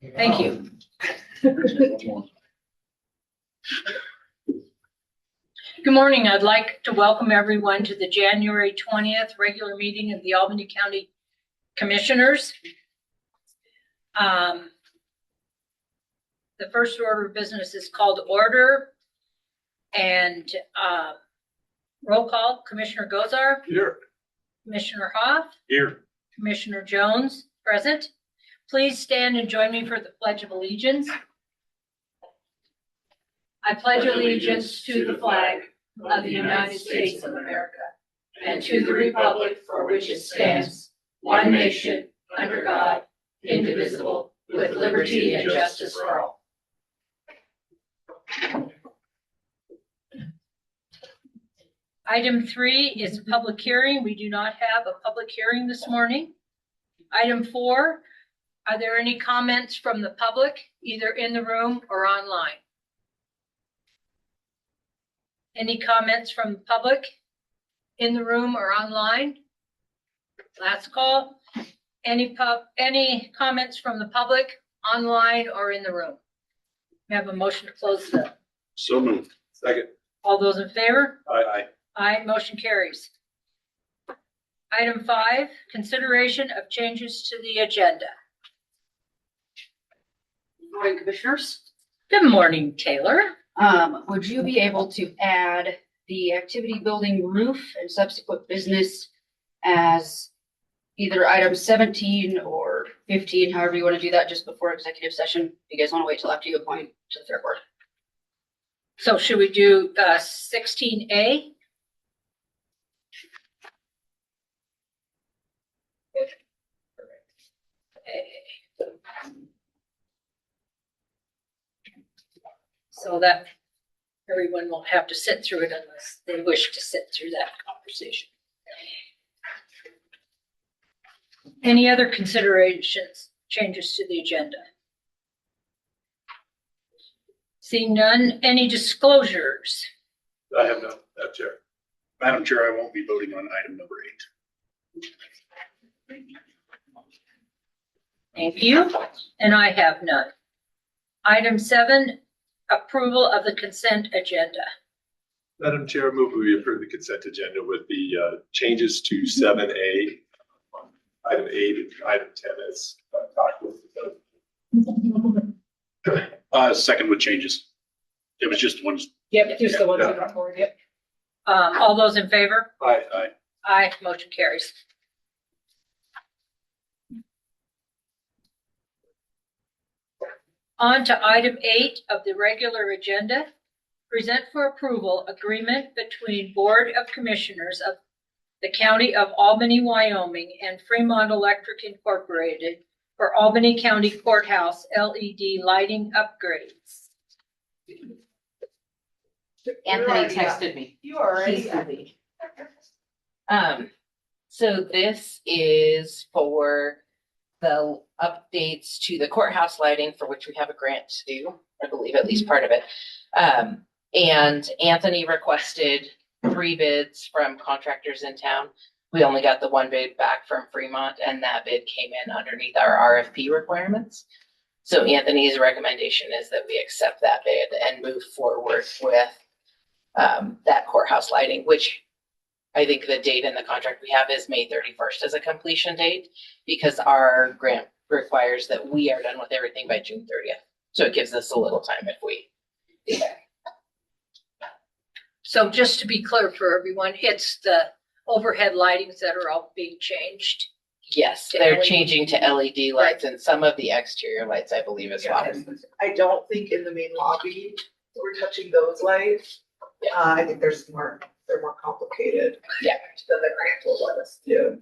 Thank you. Good morning. I'd like to welcome everyone to the January 20th regular meeting of the Albany County Commissioners. The first order of business is called to order, and roll call. Commissioner Gozar. Here. Commissioner Hoff. Here. Commissioner Jones, present. Please stand and join me for the Pledge of Allegiance. I pledge allegiance to the flag of the United States of America and to the republic for which it stands, one nation, under God, indivisible, with liberty and justice for all. Item 3 is a public hearing. We do not have a public hearing this morning. Item 4, are there any comments from the public, either in the room or online? Any comments from the public in the room or online? Last call. Any comments from the public online or in the room? We have a motion to close the. So moved. Second. All those in favor? Aye. Aye, motion carries. Item 5, consideration of changes to the agenda. Good morning, Commissioners. Good morning, Taylor. Would you be able to add the activity building roof and subsequent business as either item 17 or 15, however you want to do that, just before executive session? You guys want to wait till after you appoint to the fair board? So should we do 16A? So that everyone won't have to sit through it unless they wish to sit through that conversation. Any other considerations, changes to the agenda? Seeing none, any disclosures? I have none, Madam Chair. Madam Chair, I won't be voting on item number 8. Thank you. And I have none. Item 7, approval of the consent agenda. Madam Chair, I move we approve the consent agenda with the changes to 7A, item 8, and item 10 as talked with. Second with changes. It was just one. Yep, just the ones that are forward, yep. All those in favor? Aye. Aye, motion carries. On to item 8 of the regular agenda. Present for approval agreement between Board of Commissioners of the County of Albany, Wyoming and Fremont Electric Incorporated for Albany County Courthouse LED lighting upgrades. Anthony texted me. You already. So this is for the updates to the courthouse lighting, for which we have a grant to do, I believe, at least part of it. And Anthony requested 3 bids from contractors in town. We only got the 1 bid back from Fremont, and that bid came in underneath our RFP requirements. So Anthony's recommendation is that we accept that bid and move forward with that courthouse lighting, which I think the date in the contract we have is May 31st as a completion date, because our grant requires that we are done with everything by June 30th. So it gives us a little time if we do that. So just to be clear for everyone, it's the overhead lightings that are all being changed. Yes, they're changing to LED lights, and some of the exterior lights, I believe, as well. I don't think in the main lobby we're touching those lights. I think they're more complicated. Yeah. Than the grant will let us do.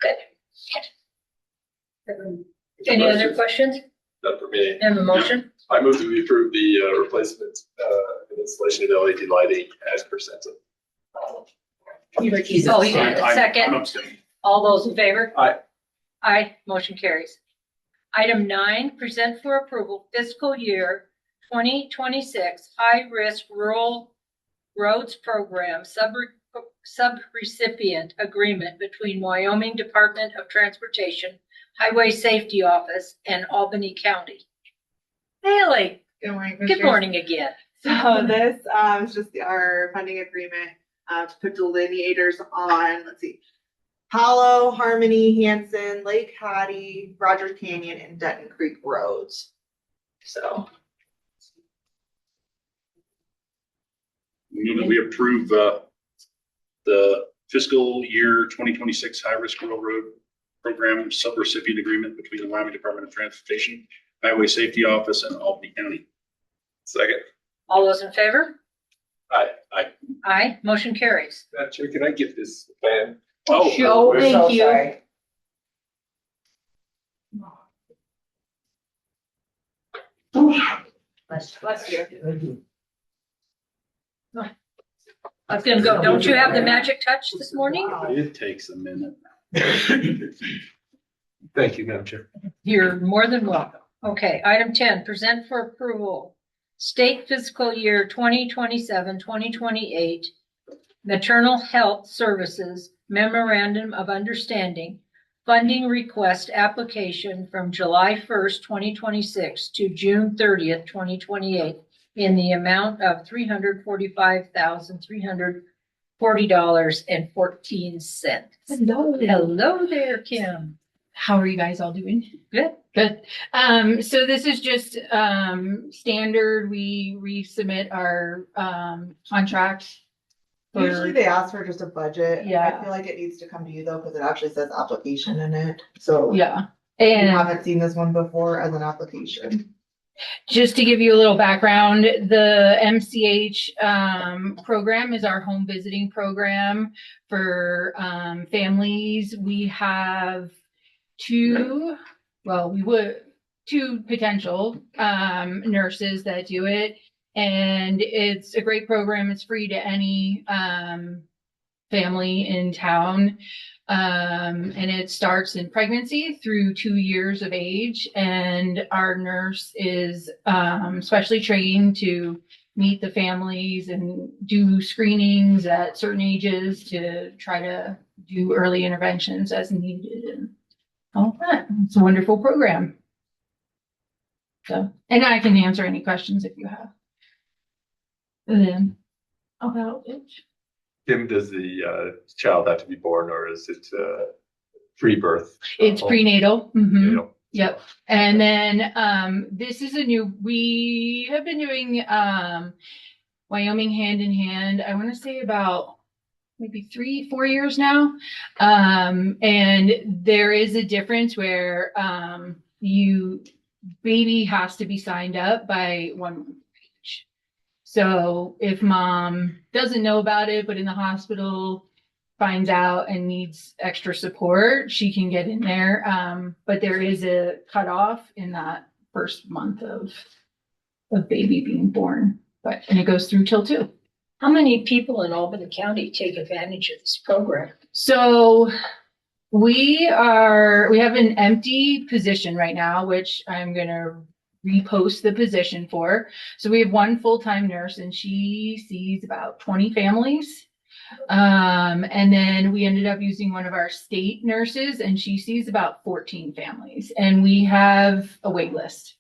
Good. Any other questions? Not for me. And the motion? I move that we approve the replacement and installation of LED lighting as presented. Oh, you did. Second. I'm abstaining. All those in favor? Aye. Aye, motion carries. Item 9, present for approval fiscal year 2026 high-risk rural roads program subrecipient agreement between Wyoming Department of Transportation, Highway Safety Office, and Albany County. Haley, Good morning. good morning again. So this is just our funding agreement to put delineators on, let's see, Hollow, Harmony, Hanson, Lake Hattie, Rogers Canyon, and Denton Creek roads. So Move that we approve the fiscal year 2026 high-risk railroad program subrecipient agreement between the Wyoming Department of Transportation, Highway Safety Office, and Albany County. Second. All those in favor? Aye. Aye, motion carries. Madam Chair, can I get this plan? Oh, we're thank you. sorry. Bless you. I was gonna go, don't you have the magic touch this morning? It takes a minute. Thank you, Madam Chair. You're more than welcome. Okay, item 10, present for approval. State fiscal year 2027-2028 maternal health services memorandum of understanding funding request application from July 1st, 2026 to June 30th, 2028 in the amount of $345,340.14. Hello there, Kim. How are you guys all doing? Good. Good. So this is just standard. We resubmit our contract. Usually they ask for just a budget. Yeah. I feel like it needs to come to you though, because it actually says application in it. So Yeah. you And haven't seen this one before as an application. just to give you a little background, the MCH program is our home visiting program for families. We have two potential nurses that do it. And it's a great program. It's free to any family in town. And it starts in pregnancy through 2 years of age. And our nurse is specially trained to meet the families and do screenings at certain ages to try to do early interventions as needed and all that. It's a wonderful program. So, and I can answer any questions if you have. And then about it. Kim, does the child have to be born or is it free birth? It's prenatal. Mhm. You know, Yep. And then this is we have been doing Wyoming hand in hand, I want to say about maybe 3-4 years now. And there is a difference where baby has to be signed up by 1 month of age. So if mom doesn't know about it, but in the hospital finds out and needs extra support, she can get in there. But there is a cutoff in that first month of baby being born, and it goes through till 2. How many people in Albany County take advantage of this program? So we have an empty position right now, which I'm gonna repost the position for. So we have one full-time nurse and she sees about 20 families. And then we ended up using one of our state nurses and she sees about 14 families and we have a wait list.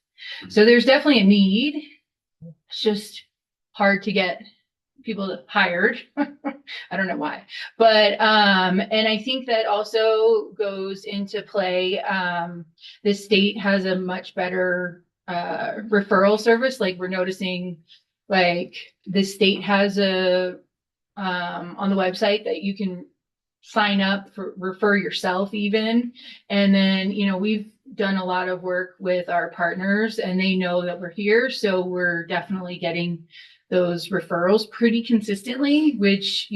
So there's definitely a need. It's just hard to get people hired. I don't know why, but, and I think that also goes into play. The state has a much better referral service. Like we're noticing, like the state has on the website that you can sign up for refer yourself even. And then, we've done a lot of work with our partners and they know that we're here. So we're definitely getting those referrals pretty consistently, which,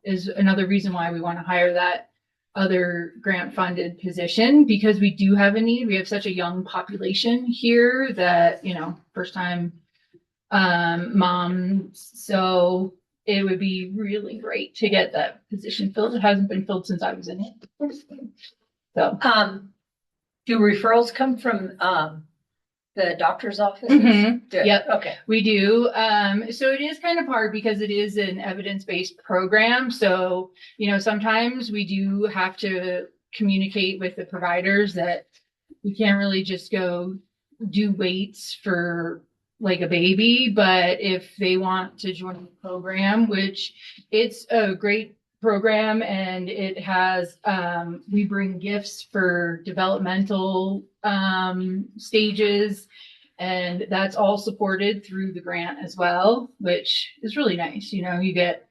is another reason why we want to hire that other grant funded position, because we do have a need. We have such a young population here that, first time moms. So it would be really great to get that position filled. It hasn't been filled since I was in it. So, Do referrals come from the doctor's office? Mhm. Good. Yep. Okay. we do. So it is kind of hard because it is an evidence-based program. So, sometimes we do have to communicate with the providers that we can't really just go do weights for like a baby, but if they want to join the program, which it's a great program and it has, we bring gifts for developmental stages, and that's all supported through the grant as well, which is really nice. You know, you get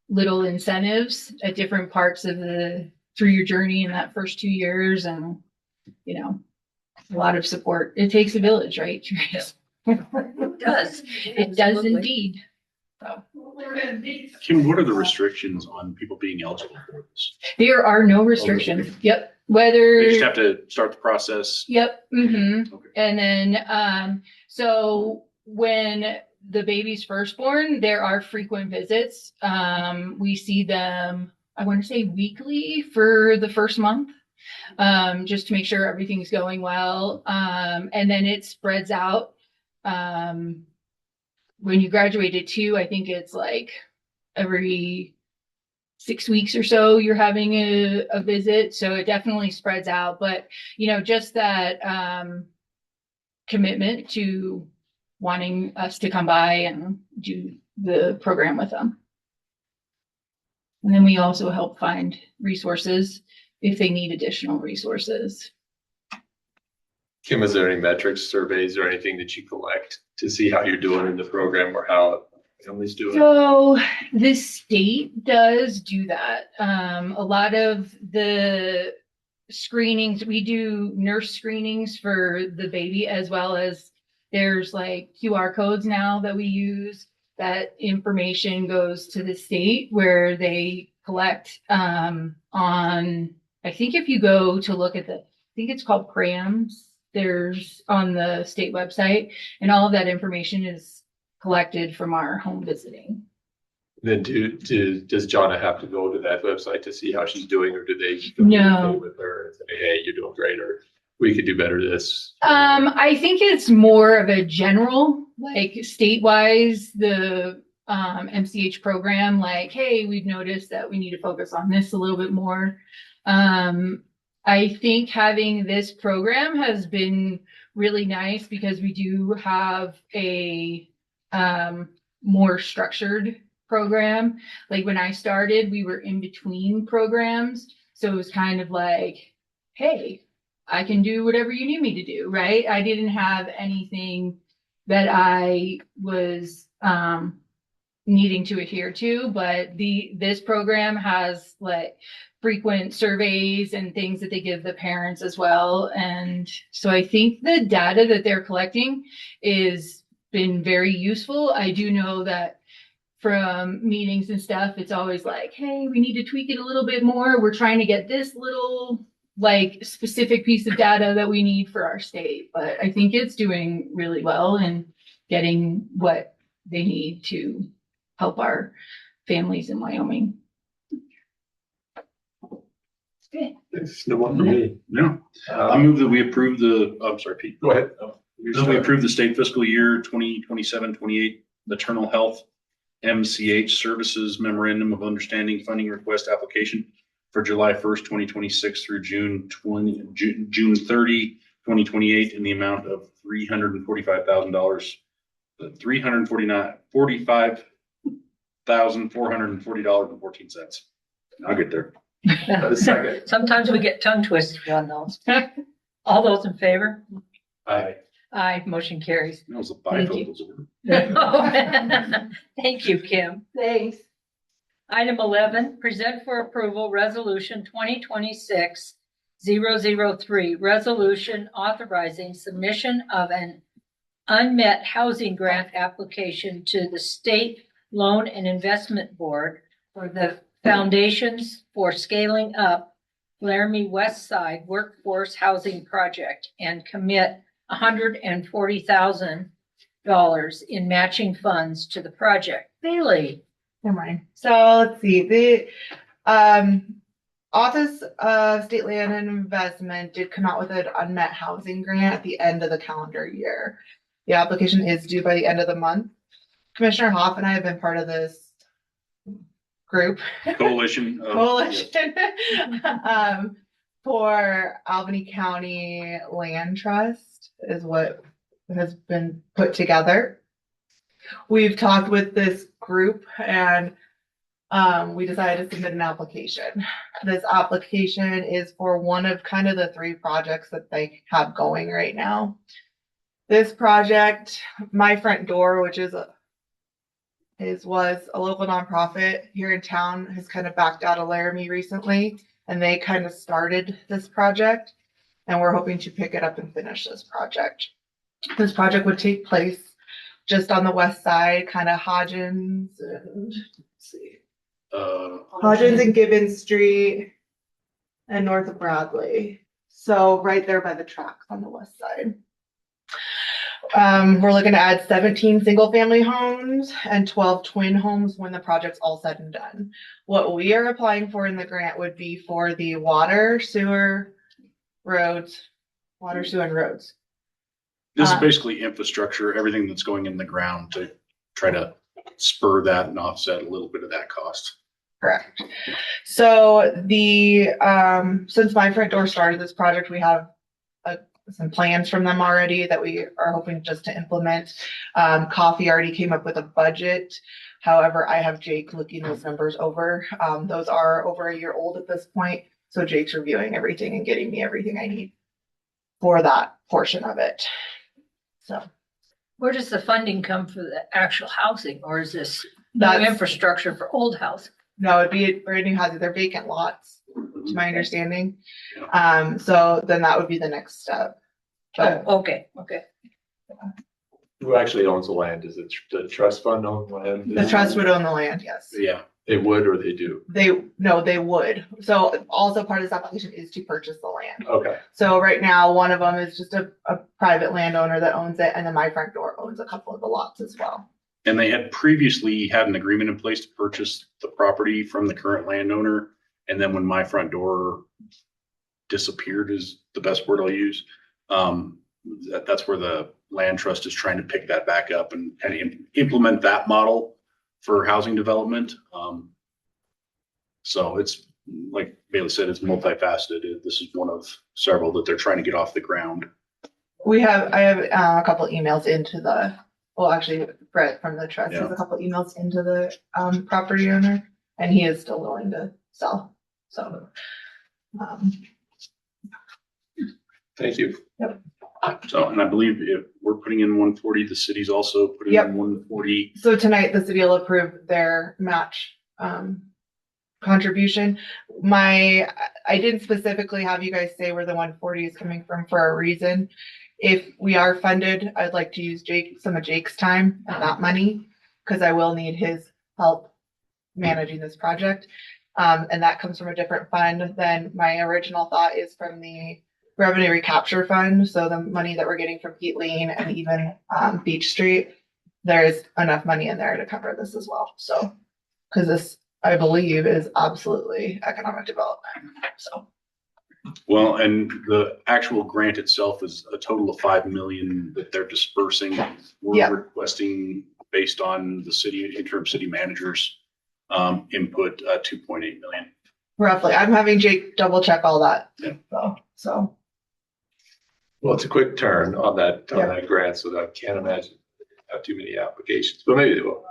little incentives at different parts of through your journey in that first 2 years, and you know, a lot of support. It takes a village, right? It does. It does Absolutely. indeed. So Kim, what are the restrictions on people being eligible for this? there are no restrictions. Yep. They Whether, just have to start the process. yep. Okay. And then, so when the baby's first born, there are frequent visits. We see them, I want to say weekly for the first month, just to make sure everything's going well. And then it spreads out. When you graduate at 2, I think it's like every 6 weeks or so you're having a visit. So it definitely spreads out. But, you know, just that commitment to wanting us to come by and do the program with them. And then we also help find resources if they need additional resources. Kim, is there any metrics, surveys, or anything that you collect to see how you're doing in the program or how families doing? So the state does do that. A lot of the screenings, we do nurse screenings for the baby, as well as there's like QR codes now that we use. That information goes to the state where they collect on, I think if you go to look at I think it's called CRAMS, there's on the state website, and all of that information is collected from our home visiting. Then does Jonna have to go to that website to see how she's doing, or do they No. communicate with her and say, hey, you're doing great, or we could do better this? I think it's more of a general, like state-wise, the MCH program, like, hey, we've noticed that we need to focus on this a little bit more. I think having this program has been really nice because we do have a more structured program. Like when I started, we were in between programs. So it was kind of like, hey, I can do whatever you need me to do, right? I didn't have anything that I was needing to adhere to, but this program has like frequent surveys and things that they give the parents as well. And so I think the data that they're collecting is been very useful. I do know that from meetings and stuff, it's always like, hey, we need to tweak it a little bit more. We're trying to get this little like specific piece of data that we need for our state. But I think it's doing really well and getting what they need to help our families in Wyoming. It's no one for me. No, I move that we approve I'm sorry, Pete. Go ahead. That we approve the state fiscal year 2027-28 maternal health MCH services memorandum of understanding funding request application for July 1st, 2026 through June 30, 2028 in the amount of $345,000, $45,440.14. I'll get there. A second. Sometimes we get tongue twisted on those. All those in favor? Aye. Aye, motion carries. That was a Thank you. bifocals. Thank you, Kim. Thanks. Item 11, present for approval Resolution 2026-003, resolution authorizing submission of an unmet housing grant application to the State Loan and Investment Board for the Foundations for Scaling Up Laramie West Side Workforce Housing Project and commit $140,000 in matching funds to the project. Bailey. Never mind. So let's see, the Office of State Land and Investment did come out with an unmet housing grant at the end of the calendar year. The application is due by the end of the month. Commissioner Hoff and I have been part of this group. Coalition. Coalition. for Albany County Land Trust is what has been put together. We've talked with this group and we decided to submit an application. This application is for one of kind of the 3 projects that they have going right now. This project, My Front Door, which was a local nonprofit here in town, has kind of backed out of Laramie recently, and they kind of started this project, and we're hoping to pick it up and finish this project. This project would take place just on the west side, kind of Hodgins and let's see. Hodgins and Gibbons Street and north of Bradley. So right there by the tracks on the west side. We're looking to add 17 single family homes and 12 twin homes when the project's all said and done. What we are applying for in the grant would be for the water, sewer, roads. This is basically infrastructure, everything that's going in the ground to try to spur that and offset a little bit of that cost. Correct. So since My Front Door started this project, we have some plans from them already that we are hoping just to implement. Coffee already came up with a budget. However, I have Jake looking those numbers over. Those are over a year old at this point. So Jake's reviewing everything and getting me everything I need for that portion of it. So Where does the funding come for the actual housing, or is this new That's- infrastructure for old house? no, it'd be brand new houses. They're vacant lots, to my understanding. So then that would be the next step. But Oh, okay. Who actually owns the land? Is it the trust fund own the land? the trust would own the land, yes. Yeah, They would or they do? They would. So also part of this application is to purchase the land. Okay. So right now, one of them is just a private landowner that owns it, and then My Front Door owns a couple of the lots as well. and they had previously had an agreement in place to purchase the property from the current landowner. And then when My Front Door disappeared is the best word I'll use. That's where the land trust is trying to pick that back up and implement that model for housing development. So it's like Bailey said, it's multifaceted. This is one of several that they're trying to get off the ground. I have a couple emails into actually Brett from the trust has a couple emails into the property owner, and he is still willing to sell. So Thank you. So, and I believe if we're putting in 140, the city's also putting Yep. in 140. so tonight the city will approve their match contribution. I didn't specifically have you guys say where the 140 is coming from for a reason. If we are funded, I'd like to use some of Jake's time and that money, because I will need his help managing this project. And that comes from a different fund than my original thought is from the revenue recapture fund. So the money that we're getting from Pete Lean and even Beach Street, there is enough money in there to cover this as well. So, because this, I believe, is absolutely economic development. So. Well, and the actual grant itself is a total of 5 million that they're dispersing. We're Yeah. requesting based on the interim city managers input, 2.8 million. Roughly, I'm having Jake double check all that. Yeah. So. Well, it's a quick turn on that grant, so that I can't imagine have too many applications, but maybe they will.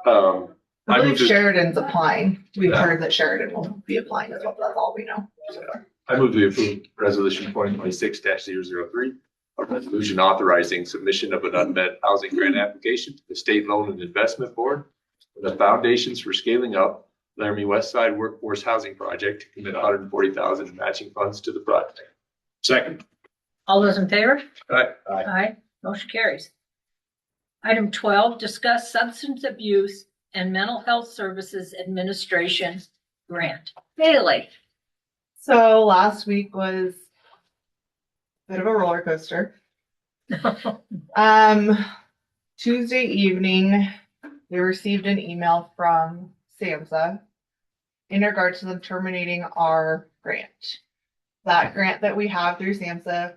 I believe moved to- Sheridan's applying. We've Yeah. heard that Sheridan will be applying as well, but that's all we know. I move to approve resolution 2026-003, a resolution authorizing submission of an unmet housing grant application to the State Loan and Investment Board for the Foundations for Scaling Up Laramie West Side Workforce Housing Project to commit $140,000 in matching funds to the project. Second, All those in favor? Aye. Aye. Motion carries. Item 12, discuss substance abuse and mental health services administration grant. Bailey. So last week was a bit of a roller coaster. Tuesday evening, we received an email from SAMHSA in regards to them terminating our grant. That grant that we have through SAMHSA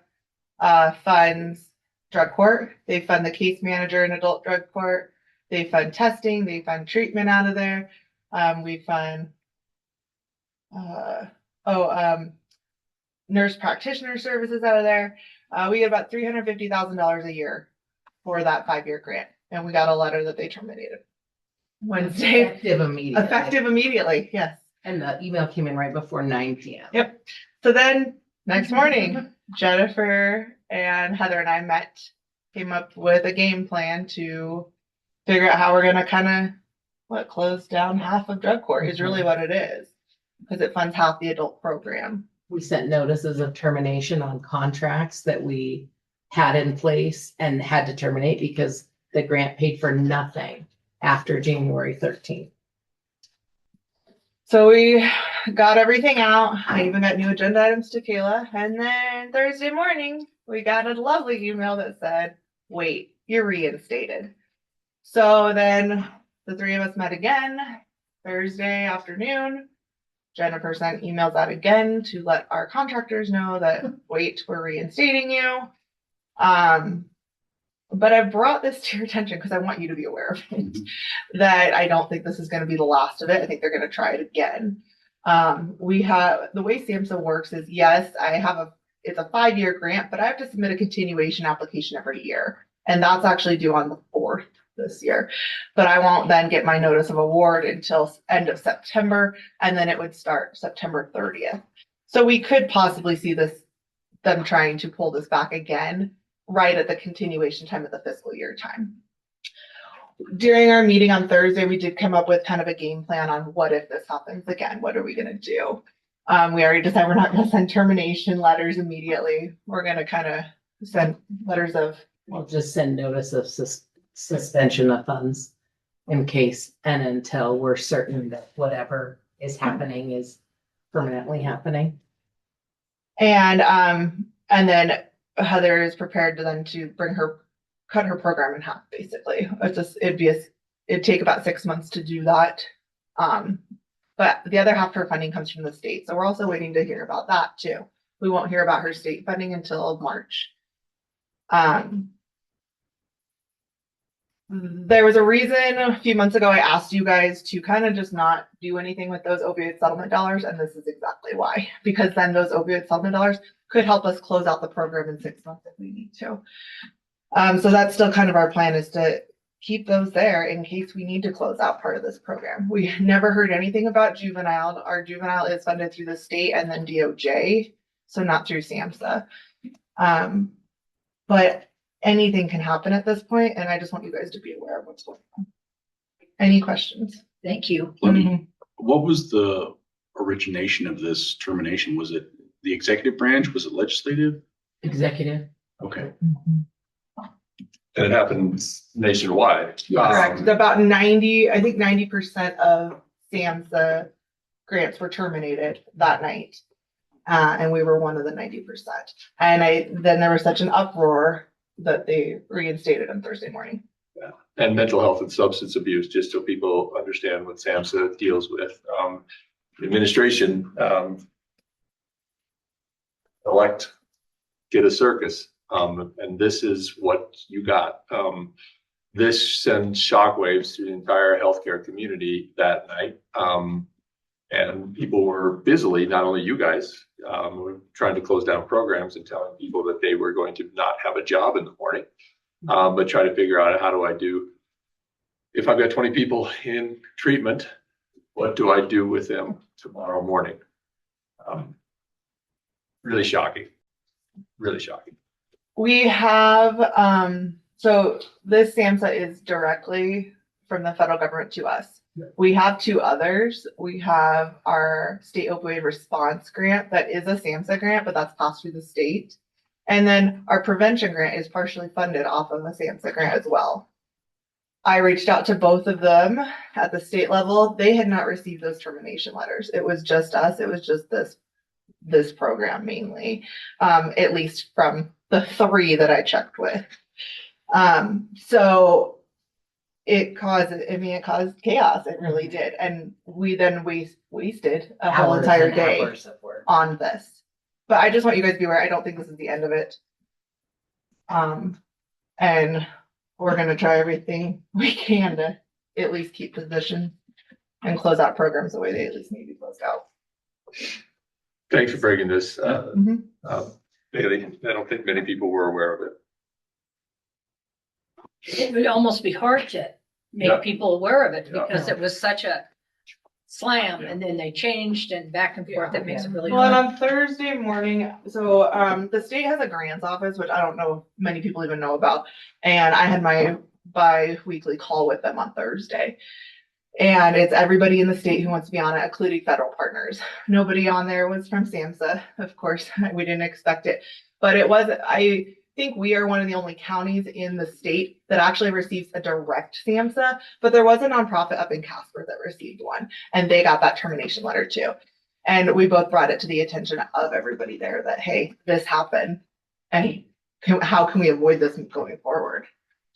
funds drug court. They fund the case manager in adult drug court. They fund testing. They fund treatment out of there. We fund nurse practitioner services out of there. We get about $350,000 a year for that 5-year grant. And we got a letter that they terminated Wednesday. Effective immediately, yes. And the email came in right before 9 p.m. Yep. So then next morning, Jennifer and Heather and I came up with a game plan to figure out how we're going to kind of close down half of drug court is really what it is, because it funds half the adult program. We sent notices of termination on contracts that we had in place and had to terminate because the grant paid for nothing after January 13th. So we got everything out. I even got new agenda items to Kayla. And then Thursday morning, we got a lovely email that said, wait, you're reinstated. So then the three of us met again Thursday afternoon. Jennifer sent emails out again to let our contractors know that, wait, we're reinstating you. But I brought this to your attention because I want you to be aware of it, that I don't think this is going to be the last of it. I think they're going to try it again. We have, the way SAMHSA works is, yes, it's a 5-year grant, but I have to submit a continuation application every year. And that's actually due on the 4th this year. But I won't then get my notice of award until end of September, and then it would start September 30th. So we could possibly see them trying to pull this back again right at the continuation time of the fiscal year time. During our meeting on Thursday, we did come up with kind of a game plan on what if this happens again, what are we going to do? We already decided we're not going to send termination letters immediately. We're going to kind of send letters of, We'll just send notice of suspension of funds in case and until we're certain that whatever is happening is permanently happening. and then Heather is prepared to cut her program in half, basically. It'd take about 6 months to do that. But the other half of her funding comes from the state. So we're also waiting to hear about that too. We won't hear about her state funding until March. There was a reason a few months ago I asked you guys to kind of just not do anything with those opioid settlement dollars, and this is exactly why. Because then those opioid settlement dollars could help us close out the program in 6 months if we need to. So that's still kind of our plan, is to keep those there in case we need to close out part of this program. We never heard anything about juvenile. Our juvenile is funded through the state and then DOJ, so not through SAMHSA. But anything can happen at this point, and I just want you guys to be aware of what's going on. Any questions? Thank you. What was the origination of this termination? Was it the executive branch? Was it legislative? Executive. Okay. And it happens nationwide. Correct. About 90% of SAMHSA grants were terminated that night. And we were one of the 90%. And then there was such an uproar that they reinstated on Thursday morning. Yeah. And mental health and substance abuse, just so people understand what SAMHSA deals with. The administration get a circus. And this is what you got. This sends shockwaves through the entire healthcare community that night. And people were busily, not only you guys, were trying to close down programs and telling people that they were going to not have a job in the morning, but try to figure out, how do I do, if I've got 20 people in treatment, what do I do with them tomorrow morning? Really shocking, really shocking. We have, so this SAMHSA is directly from the federal government to us. We have 2 others. We have our state opioid response grant that is a SAMHSA grant, but that's passed through the state. And then our prevention grant is partially funded off of a SAMHSA grant as well. I reached out to both of them at the state level. They had not received those termination letters. It was just us. It was just this program mainly, at least from the 3 that I checked with. So it caused chaos. It really did. And we then wasted a whole entire day on this. But I just want you guys to be aware, I don't think this is the end of it. And we're going to try everything we can to at least keep position and close out programs the way they at least need to be closed out. Thanks for bringing this, Mhm. Bailey. I don't think many people were aware of it. It would almost be hard to Yeah. make people aware of it Yeah. because it was such a slam and then they changed and back and forth. That makes it really Well, and hard. on Thursday morning, so the state has a grants office, which I don't know if many people even know about. And I had my bi-weekly call with them on Thursday. And it's everybody in the state who wants to be on it, including federal partners. Nobody on there was from SAMHSA, of course. We didn't expect it. But it was, I think we are one of the only counties in the state that actually receives a direct SAMHSA. But there was a nonprofit up in Casper that received one, and they got that termination letter too. And we both brought it to the attention of everybody there that, hey, this happened. And how can we avoid this going forward?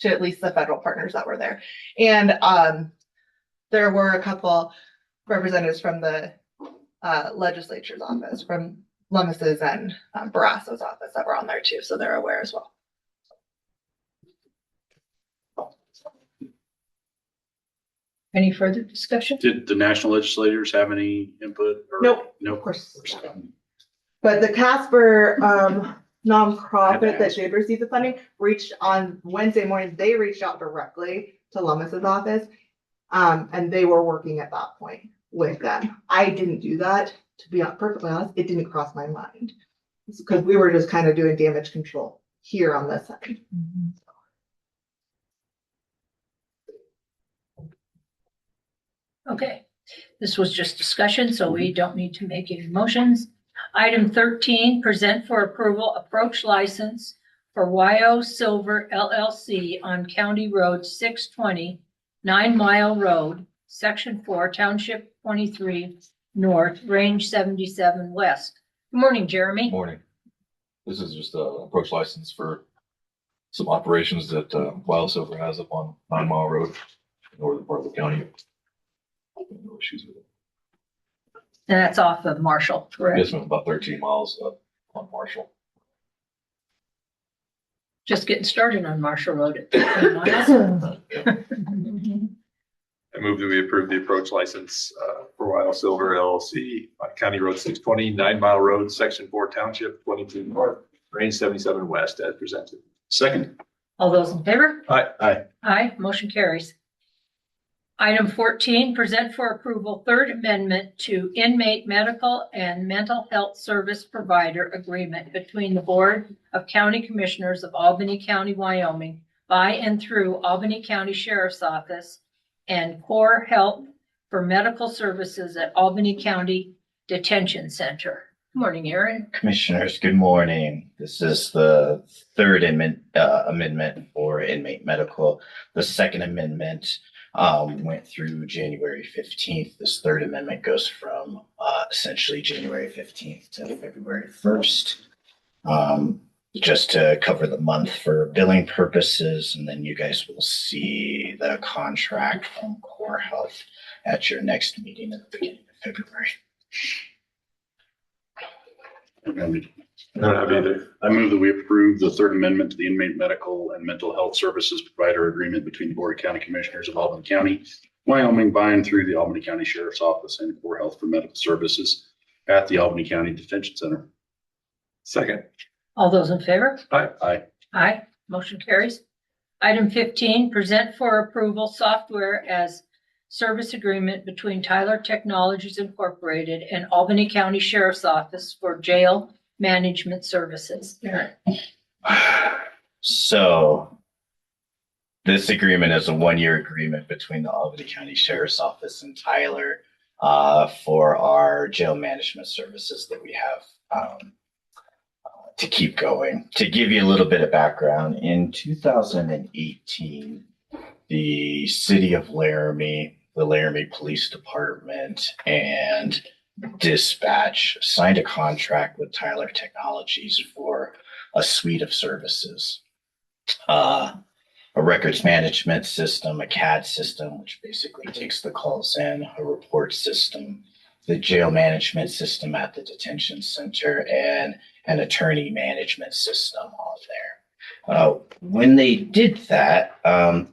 To at least the federal partners that were there. And there were a couple representatives from the legislature's office, from Lummis's and Barrasso's office that were on there too, so they're aware as well. Any further discussion? Did the national legislators have any input? Or- Nope. Nope. Of course. But the Casper nonprofit that did receive the funding reached on Wednesday morning, they reached out directly to Lummis's office. And they were working at that point with them. I didn't do that, to be perfectly honest. It didn't cross my mind because we were just kind of doing damage control here on this side. Okay, this was just discussion, so we don't need to make any motions. Item 13, present for approval approach license for YO Silver LLC on County Road 620, 9 Mile Road, Section 4, Township 23 North, Range 77 West. Good morning, Jeremy. Morning. This is just a approach license for some operations that Wild Silver has up on 9 Mile Road, northern part of the county. No issues with it. And that's off of Marshall, correct? Yes, ma'am, about 13 miles up on Marshall. Just getting started on Marshall Road at 15 miles. I move that we approve the approach license for Wild Silver LLC on County Road 620, 9 Mile Road, Section 4, Township 22 North, Range 77 West as presented. Second. All those in favor? Aye. Aye, motion carries. Item 14, present for approval Third Amendment to Inmate Medical and Mental Health Service Provider Agreement between the Board of County Commissioners of Albany County, Wyoming, by and through Albany County Sheriff's Office and Core Help for Medical Services at Albany County Detention Center. Good morning, Aaron. Commissioners, good morning. This is the third amendment for inmate medical. The second amendment went through January 15th. This third amendment goes from essentially January 15th to February 1st. Just to cover the month for billing purposes, and then you guys will see the contract from Core Health at your next meeting at the beginning of February. I don't have either. I move that we approve the third amendment to the inmate medical and mental health services provider agreement between the Board of County Commissioners of Albany County, Wyoming, by and through the Albany County Sheriff's Office and Core Health for Medical Services at the Albany County Detention Center. Second. All those in favor? Aye. Aye. Aye, motion carries. Item 15, present for approval software as service agreement between Tyler Technologies Incorporated and Albany County Sheriff's Office for jail management services. Aaron. So this agreement is a one-year agreement between the Albany County Sheriff's Office and Tyler for our jail management services that we have to keep going. To give you a little bit of background, in 2018, the city of Laramie, the Laramie Police Department, and Dispatch signed a contract with Tyler Technologies for a suite of services. A records management system, a CAD system, which basically takes the calls in, a report system, the jail management system at the detention center, and an attorney management system on there. When they did that,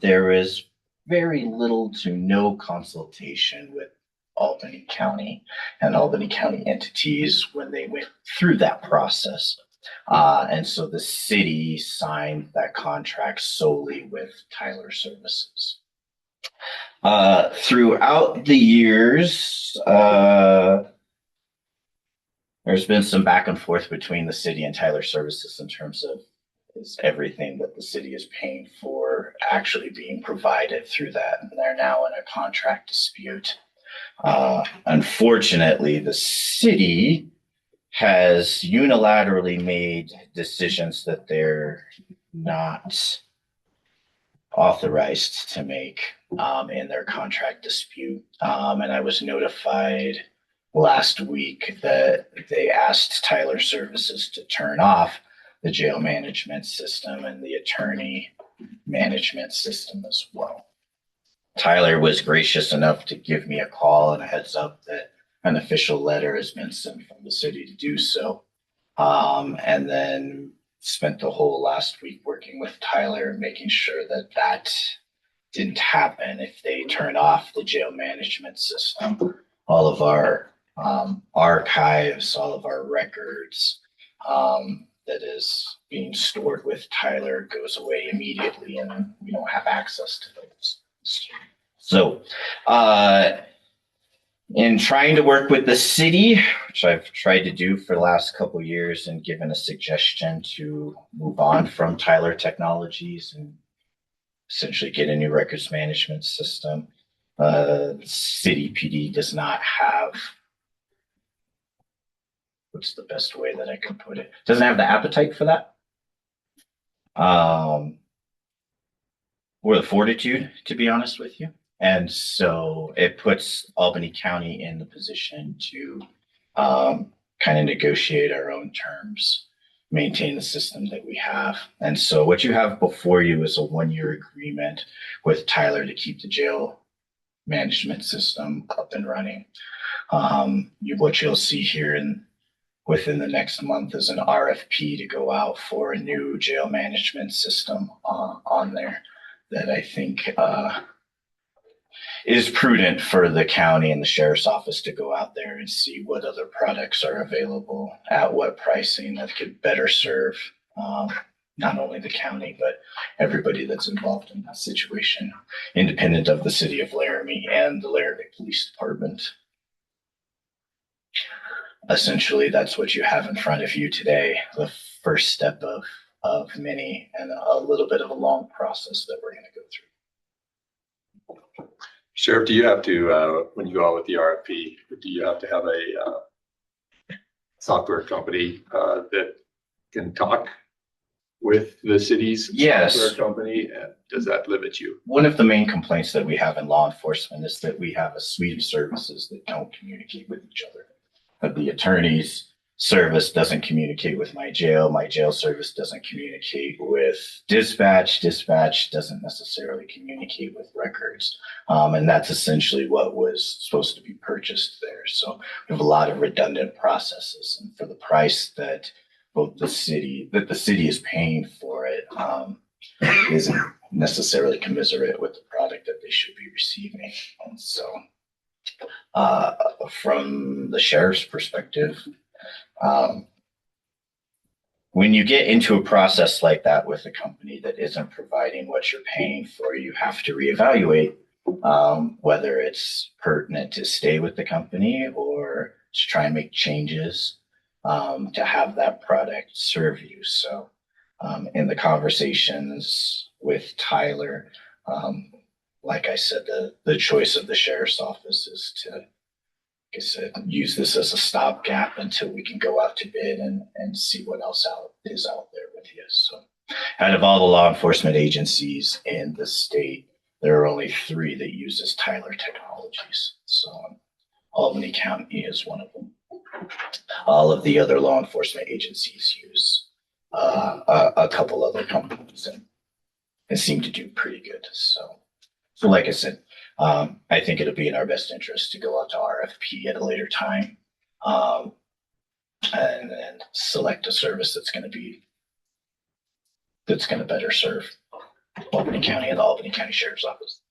there was very little to no consultation with Albany County and Albany County entities when they went through that process. And so the city signed that contract solely with Tyler Services. Throughout the years, there's been some back and forth between the city and Tyler Services in terms of is everything that the city is paying for actually being provided through that. And they're now in a contract dispute. Unfortunately, the city has unilaterally made decisions that they're not authorized to make in their contract dispute. And I was notified last week that they asked Tyler Services to turn off the jail management system and the attorney management system as well. Tyler was gracious enough to give me a call and a heads up that an official letter has been sent from the city to do so. And then spent the whole last week working with Tyler, making sure that that didn't happen. If they turn off the jail management system, all of our archives, all of our records that is being stored with Tyler goes away immediately, and we don't have access to those. So, in trying to work with the city, which I've tried to do for the last couple of years, and given a suggestion to move on from Tyler Technologies and essentially get a new records management system, city PD does not have, what's the best way that I can put it? Doesn't have the appetite for that. Or the fortitude, to be honest with you. And so it puts Albany County in the position to kind of negotiate our own terms, maintain the system that we have. And so what you have before you is a 1-year agreement with Tyler to keep the jail management system up and running. What you'll see here within the next month is an RFP to go out for a new jail management system on there that I think is prudent for the county and the sheriff's office to go out there and see what other products are available at what pricing that could better serve not only the county, but everybody that's involved in that situation, independent of the city of Laramie and the Laramie Police Department. Essentially, that's what you have in front of you today, the first step of many, and a little bit of a long process that we're going to go through. Sheriff, do you have to, when you go out with the RFP, do you have to have a software company that can talk with the city's software company? And does that limit you? One of the main complaints that we have in law enforcement is that we have a suite of services that don't communicate with each other. The attorney's service doesn't communicate with my jail service doesn't communicate with dispatch doesn't necessarily communicate with records. And that's essentially what was supposed to be purchased there. So we have a lot of redundant processes, and for the price that the city is paying for it, isn't necessarily commensurate with the product that they should be receiving. And so from the sheriff's perspective, when you get into a process like that with a company that isn't providing what you're paying for, you have to reevaluate whether it's pertinent to stay with the company or to try and make changes to have that product serve you. So in the conversations with Tyler, like I said, the choice of the sheriff's office is to, like I said, use this as a stopgap until we can go out to bid and see what else is out there with you. So out of all the law enforcement agencies in the state, there are only 3 that uses Tyler Technologies. So Albany County is one of them. All of the other law enforcement agencies use a couple other companies and seem to do pretty good. So like I said, I think it'll be in our best interest to go out to RFP at a later time and select a service that's going to better serve Albany County and the Albany County Sheriff's Office.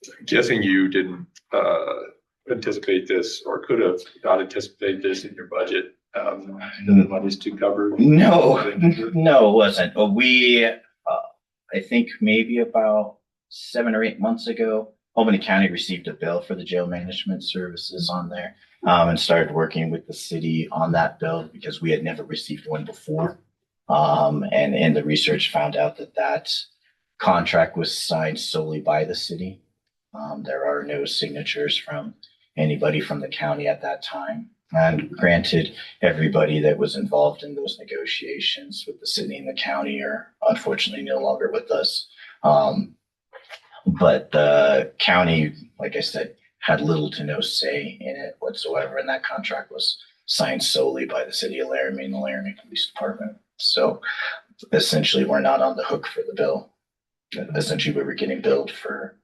I'm guessing you didn't anticipate this or could have not anticipated this in your budget? The monies to cover? No, no, it wasn't. I think maybe about 7 or 8 months ago, Albany County received a bill for the jail management services on there, and started working with the city on that bill because we had never received one before. And in the research found out that that contract was signed solely by the city. There are no signatures from anybody from the county at that time. And granted, everybody that was involved in those negotiations with the city and the county are unfortunately no longer with us. But the county, like I said, had little to no say in it whatsoever. And that contract was signed solely by the city of Laramie and the Laramie Police Department. So essentially, we're not on the hook for the bill. Essentially, we were getting billed for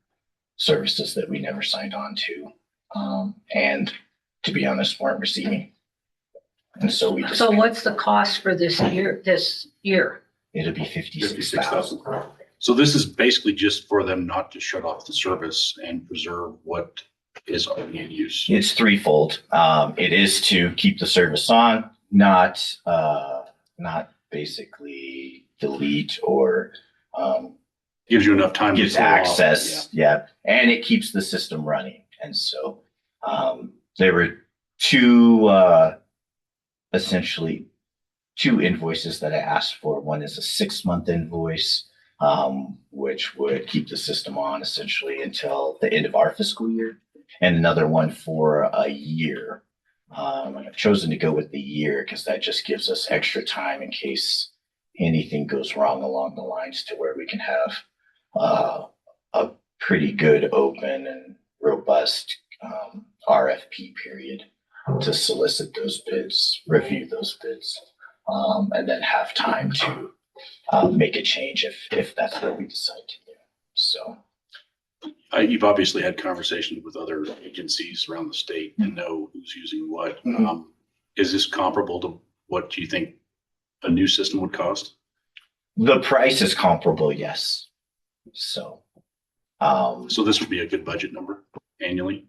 services that we never signed on to. And to be honest, weren't receiving. And so we just. So what's the cost for this year, It'll be 56,000. So this is basically just for them not to shut off the service and preserve what is already in use. It's threefold. It is to keep the service on, not basically delete or Gives you enough time. gives to pull off. access. Yeah. And it keeps the system running. And so there were essentially two invoices that I asked for. One is a 6-month invoice, which would keep the system on essentially until the end of our fiscal year, and another one for a year. I've chosen to go with the year because that just gives us extra time in case anything goes wrong along the lines to where we can have a pretty good, open, and robust RFP period to solicit those bids, review those bids, and then have time to make a change if that's what we decide to do. So. You've obviously had conversations with other agencies around the state and know who's using what. Is this comparable to what you think a new system would cost? The price is comparable, yes. So this would be a good budget number annually?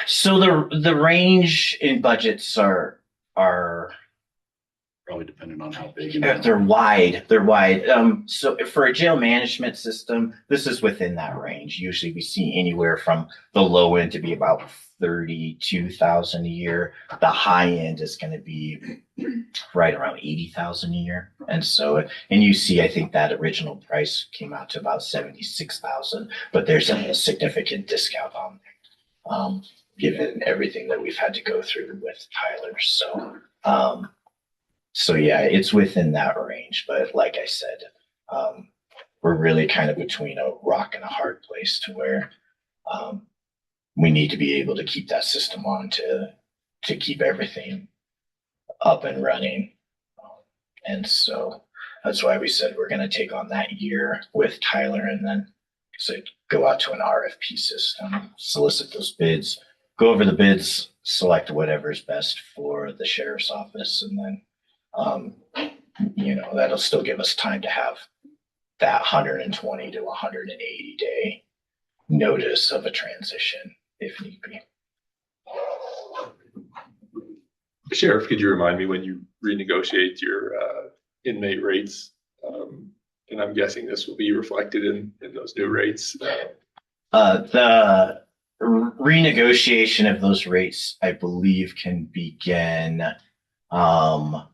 So the range in budgets are Probably depending on how big. they're wide. So for a jail management system, this is within that range. Usually we see anywhere from the low end to be about 32,000 a year. The high end is going to be right around 80,000 a year. And you see, I think that original price came out to about 76,000, but there's a significant discount on there, given everything that we've had to go through with Tyler. So yeah, it's within that range. But like I said, we're really kind of between a rock and a hard place to where we need to be able to keep that system on to keep everything up and running. And so that's why we said we're going to take on that year with Tyler and then go out to an RFP system, solicit those bids, go over the bids, select whatever's best for the sheriff's office, and then that'll still give us time to have that 120 to 180 day notice of a transition if need be. Sheriff, could you remind me when you renegotiate your inmate rates? And I'm guessing this will be reflected in those new rates. The renegotiation of those rates, I believe, can begin per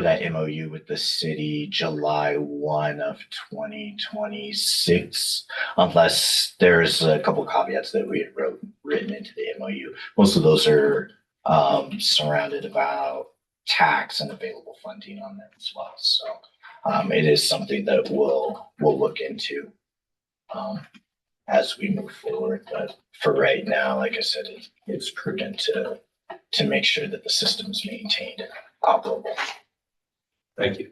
that MOU with the city July 1 of 2026, unless there's a couple caveats that we had written into the MOU. Most of those are surrounded about tax and available funding on there as well. So it is something that we'll look into as we move forward. But for right now, like I said, it's prudent to make sure that the system's maintained and operable. Thank you.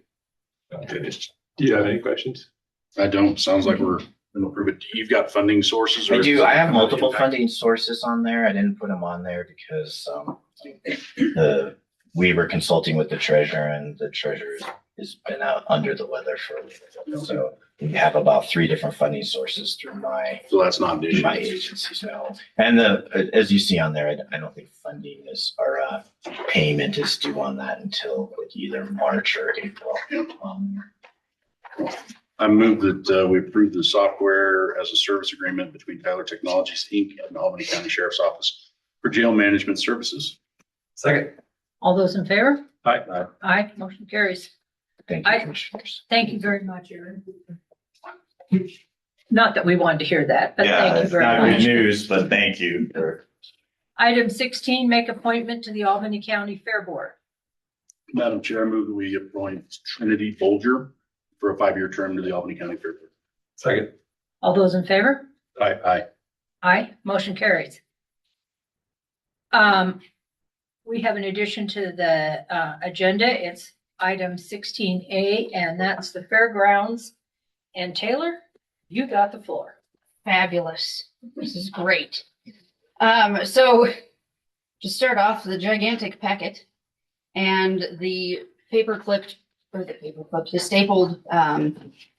I'm finished. Do you have any questions? I don't. Sounds like we're going to approve it. You've got funding sources? I do. I have multiple funding sources on there. I didn't put them on there because we were consulting with the treasurer, and the treasurer has been out under the weather for a little bit. So we have about 3 different funding sources through So that's not an issue. my agency. So, and as you see on there, I don't think funding is, or payment is due on that until like either March or April. I move that we approve the software as a service agreement between Tyler Technologies, Inc. and Albany County Sheriff's Office for jail management services. Second. All those in favor? Aye. Aye, motion carries. Thank you, Commissioners. Thank you very much, Aaron. Not that we wanted to hear that, but Yeah, thank you it's very not good much. news, but thank you. Item 16, make appointment to the Albany County Fair Board. Madam Chair, I move that we appoint Trinity Bolger for a 5-year term to the Albany County Fair Board. Second. All those in favor? Aye. Aye, motion carries. We have an addition to the agenda. It's item 16A, and that's the fairgrounds. And Taylor, you got the floor. Fabulous. This is great. So to start off, the gigantic packet and the the stapled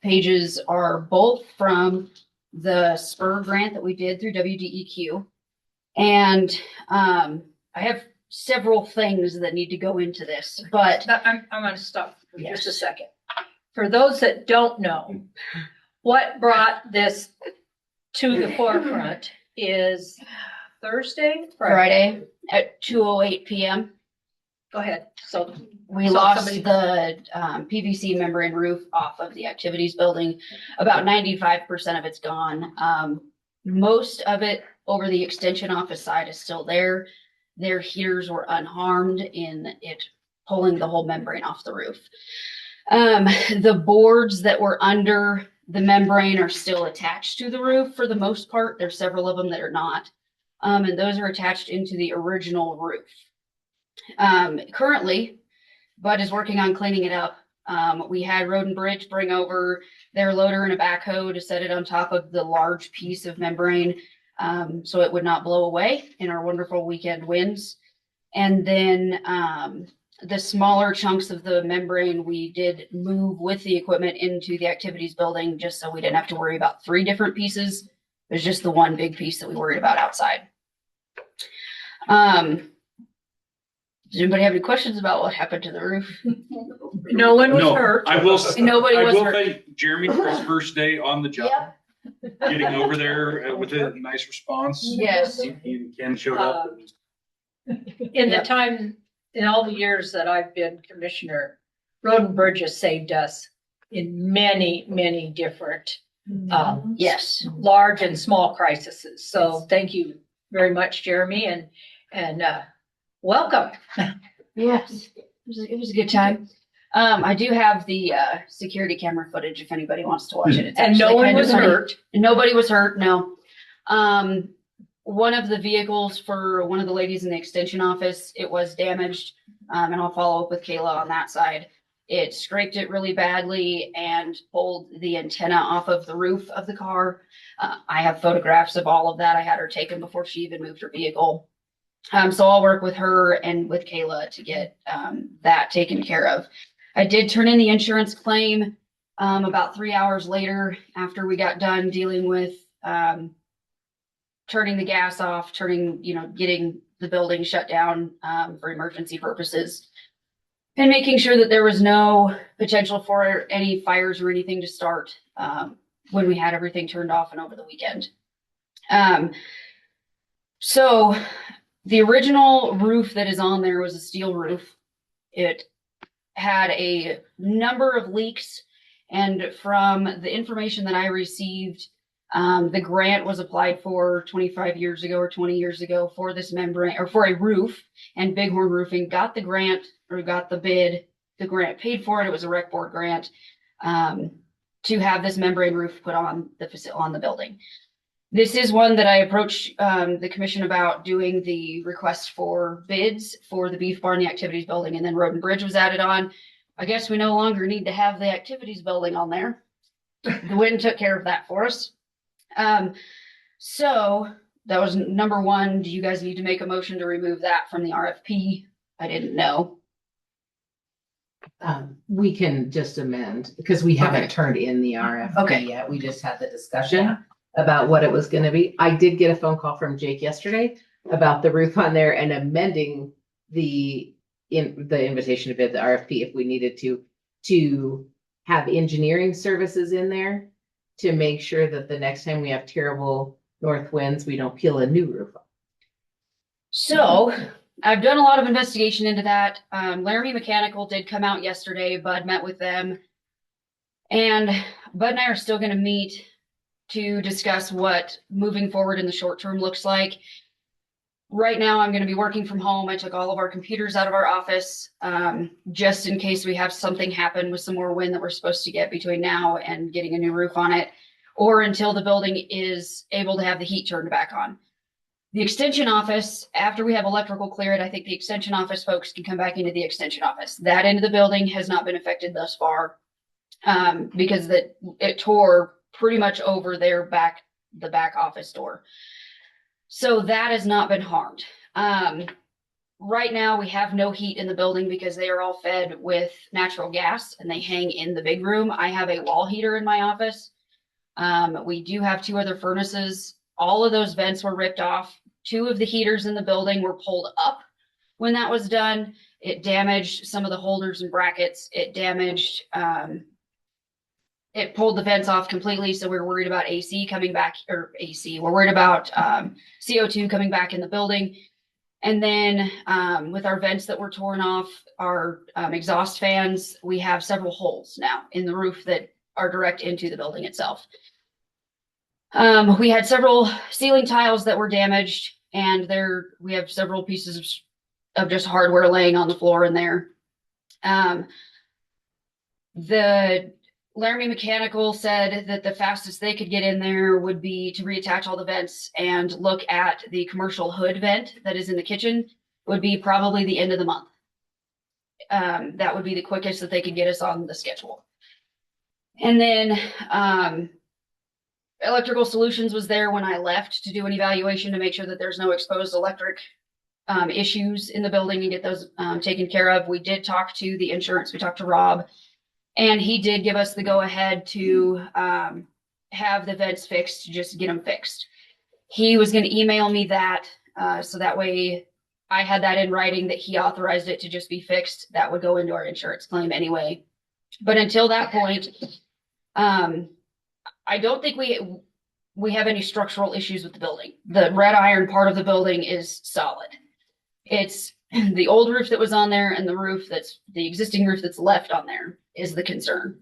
pages are both from the SPUR grant that we did through WDEQ. And I have several things that need to go into this, but I'm going to stop for just a second. For those that don't know, what brought this to the forefront is Thursday, Friday at 2:08 p.m. Go ahead. So we So lost somebody- the PVC membrane roof off of the activities building. About 95% of it's gone. Most of it over the extension office side is still there. Their heaters were unharmed in it pulling the whole membrane off the roof. The boards that were under the membrane are still attached to the roof for the most part. There's several of them that are not. And those are attached into the original roof. Currently, Bud is working on cleaning it up. We had Road and Bridge bring over their loader and a backhoe to set it on top of the large piece of membrane, so it would not blow away in our wonderful weekend winds. And then the smaller chunks of the membrane, we did move with the equipment into the activities building just so we didn't have to worry about 3 different pieces. There's just the one big piece that we worried about outside. Does anybody have any questions about what happened to the roof? no one was No, hurt. I will, Nobody I was will hurt. thank Jeremy for his first day on the job, getting over there with a nice response. Yes. He and Ken showed up. In the time, in all the years that I've been commissioner, Road and Bridge has saved us in many, many different Yes. large and small crises. So thank you very much, Jeremy, and welcome. Yes. It was a good time. I do have the security camera footage if anybody wants to watch it. It's And no actually one kind of was funny. hurt. Nobody was hurt, no. One of the vehicles for one of the ladies in the extension office, it was damaged. And I'll follow up with Kayla on that side. It scraped it really badly and pulled the antenna off of the roof of the car. I have photographs of all of that. I had her taken before she even moved her vehicle. So I'll work with her and with Kayla to get that taken care of. I did turn in the insurance claim about 3 hours later after we got done dealing with turning the gas off, getting the building shut down for emergency purposes, and making sure that there was no potential for any fires or anything to start when we had everything turned off and over the weekend. So the original roof that is on there was a steel roof. It had a number of leaks, and from the information that I received, the grant was applied for 25 years ago or 20 years ago for this membrane or for a roof, and Bighorn Roofing got the grant or got the bid. The grant paid for it. It was a rec board grant to have this membrane roof put on the building. This is one that I approached the commission about doing the request for bids for the beef barn, the activities building, and then Road and Bridge was added on. I guess we no longer need to have the activities building on there. The wind took care of that for us. So that was number one. Do you guys need to make a motion to remove that from the RFP? I didn't know. We can just amend because we haven't turned in the RFP Okay. yet. We just had the discussion about what it was gonna be. I did get a phone call from Jake yesterday about the roof on there and amending the invitation to bid, the RFP, if we needed to have engineering services in there to make sure that the next time we have terrible north winds, we don't peel a new roof off. So I've done a lot of investigation into that. Laramie Mechanical did come out yesterday. Bud met with them. And Bud and I are still going to meet to discuss what moving forward in the short term looks like. Right now, I'm going to be working from home. I took all of our computers out of our office just in case we have something happen with some more wind that we're supposed to get between now and getting a new roof on it, or until the building is able to have the heat turned back on. The extension office, after we have electrical cleared, I think the extension office folks can come back into the extension office. That end of the building has not been affected thus far because it tore pretty much over the back office door. So that has not been harmed. Right now, we have no heat in the building because they are all fed with natural gas and they hang in the big room. I have a wall heater in my office. We do have 2 other furnaces. All of those vents were ripped off. 2 of the heaters in the building were pulled up when that was done. It damaged some of the holders and brackets. It damaged, it pulled the vents off completely. So we're worried about AC coming back, or AC. We're worried about CO2 coming back in the building. And then with our vents that were torn off, our exhaust fans, we have several holes now in the roof that are direct into the building itself. We had several ceiling tiles that were damaged, and we have several pieces of just hardware laying on the floor in there. The Laramie Mechanical said that the fastest they could get in there would be to reattach all the vents and look at the commercial hood vent that is in the kitchen, would be probably the end of the month. That would be the quickest that they could get us on the schedule. And then Electrical Solutions was there when I left to do an evaluation to make sure that there's no exposed electric issues in the building and get those taken care of. We did talk to the insurance. We talked to Rob, and he did give us the go ahead to have the vents fixed, to just get them fixed. He was going to email me that so that way I had that in writing that he authorized it to just be fixed. That would go into our insurance claim anyway. But until that point, I don't think we have any structural issues with the building. The red iron part of the building is solid. It's the old roof that was on there and the existing roof that's left on there is the concern.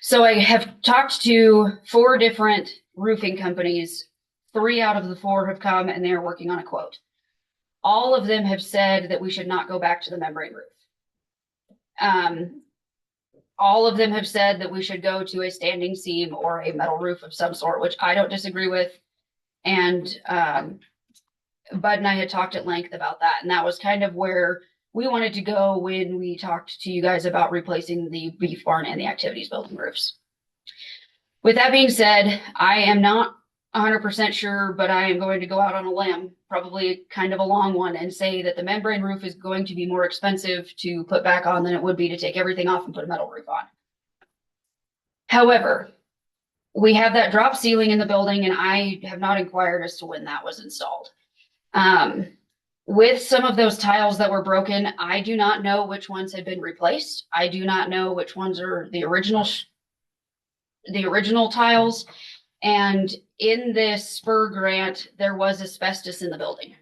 So I have talked to 4 different roofing companies. 3 out of the 4 have come and they're working on a quote. All of them have said that we should not go back to the membrane roof. All of them have said that we should go to a standing seam or a metal roof of some sort, which I don't disagree with. And Bud and I had talked at length about that. And that was kind of where we wanted to go when we talked to you guys about replacing the beef barn and the activities building roofs. With that being said, I am not 100% sure, but I am going to go out on a limb, probably kind of a long one, and say that the membrane roof is going to be more expensive to put back on than it would be to take everything off and put a metal roof on. However, we have that drop ceiling in the building, and I have not inquired as to when that was installed. With some of those tiles that were broken, I do not know which ones had been replaced. I do not know which ones are the original tiles. And in this spur grant, there was asbestos in the building.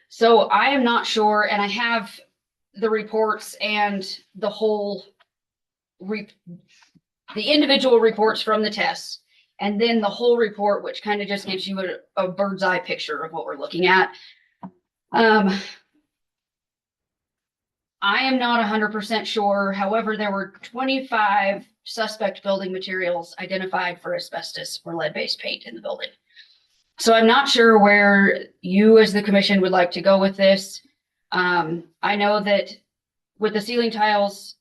So I am not sure, and I have the reports and the whole, the individual reports from the tests, and then the whole report, which kind of just gives you a bird's eye picture of what we're looking at. I am not 100% sure. However, there were 25 suspect building materials identified for asbestos or lead-based paint in the building. So I'm not sure where you as the commission would like to go with this. I know that with the ceiling tiles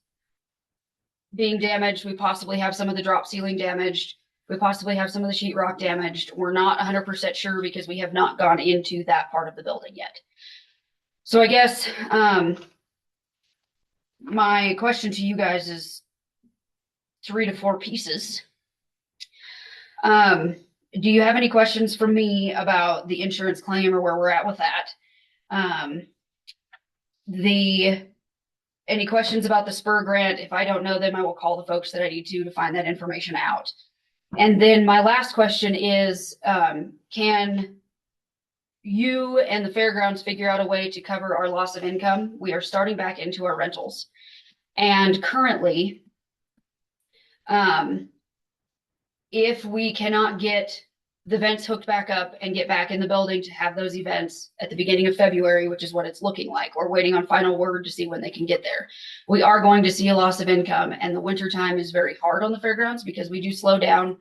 being damaged, we possibly have some of the drop ceiling damaged. We possibly have some of the sheetrock damaged. We're not 100% sure because we have not gone into that part of the building yet. So I guess my question to you guys is 3 to 4 pieces. Do you have any questions for me about the insurance claim or where we're at with that? Any questions about the spur grant? If I don't know them, I will call the folks that I need to find that information out. And then my last question is, can you and the fairgrounds figure out a way to cover our loss of income? We are starting back into our rentals. And currently, if we cannot get the vents hooked back up and get back in the building to have those events at the beginning of February, which is what it's looking like, we're waiting on final word to see when they can get there. We are going to see a loss of income, and the winter time is very hard on the fairgrounds because we do slow down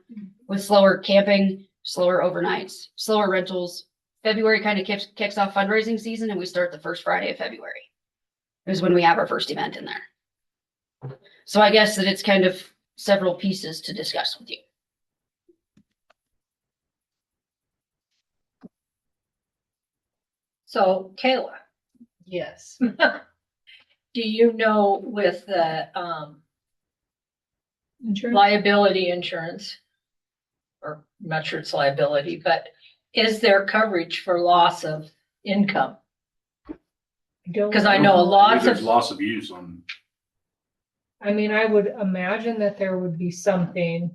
with slower camping, slower overnights, slower rentals. February kind of kicks off fundraising season, and we start the first Friday of February is when we have our first event in there. So I guess that it's kind of several pieces to discuss with you. So Kayla, Yes. do you know with the Insurance? liability insurance, or I'm not sure it's liability, but is there coverage for loss of income? Because I know lots There's of, loss of use on, I mean, I would imagine that there would be something.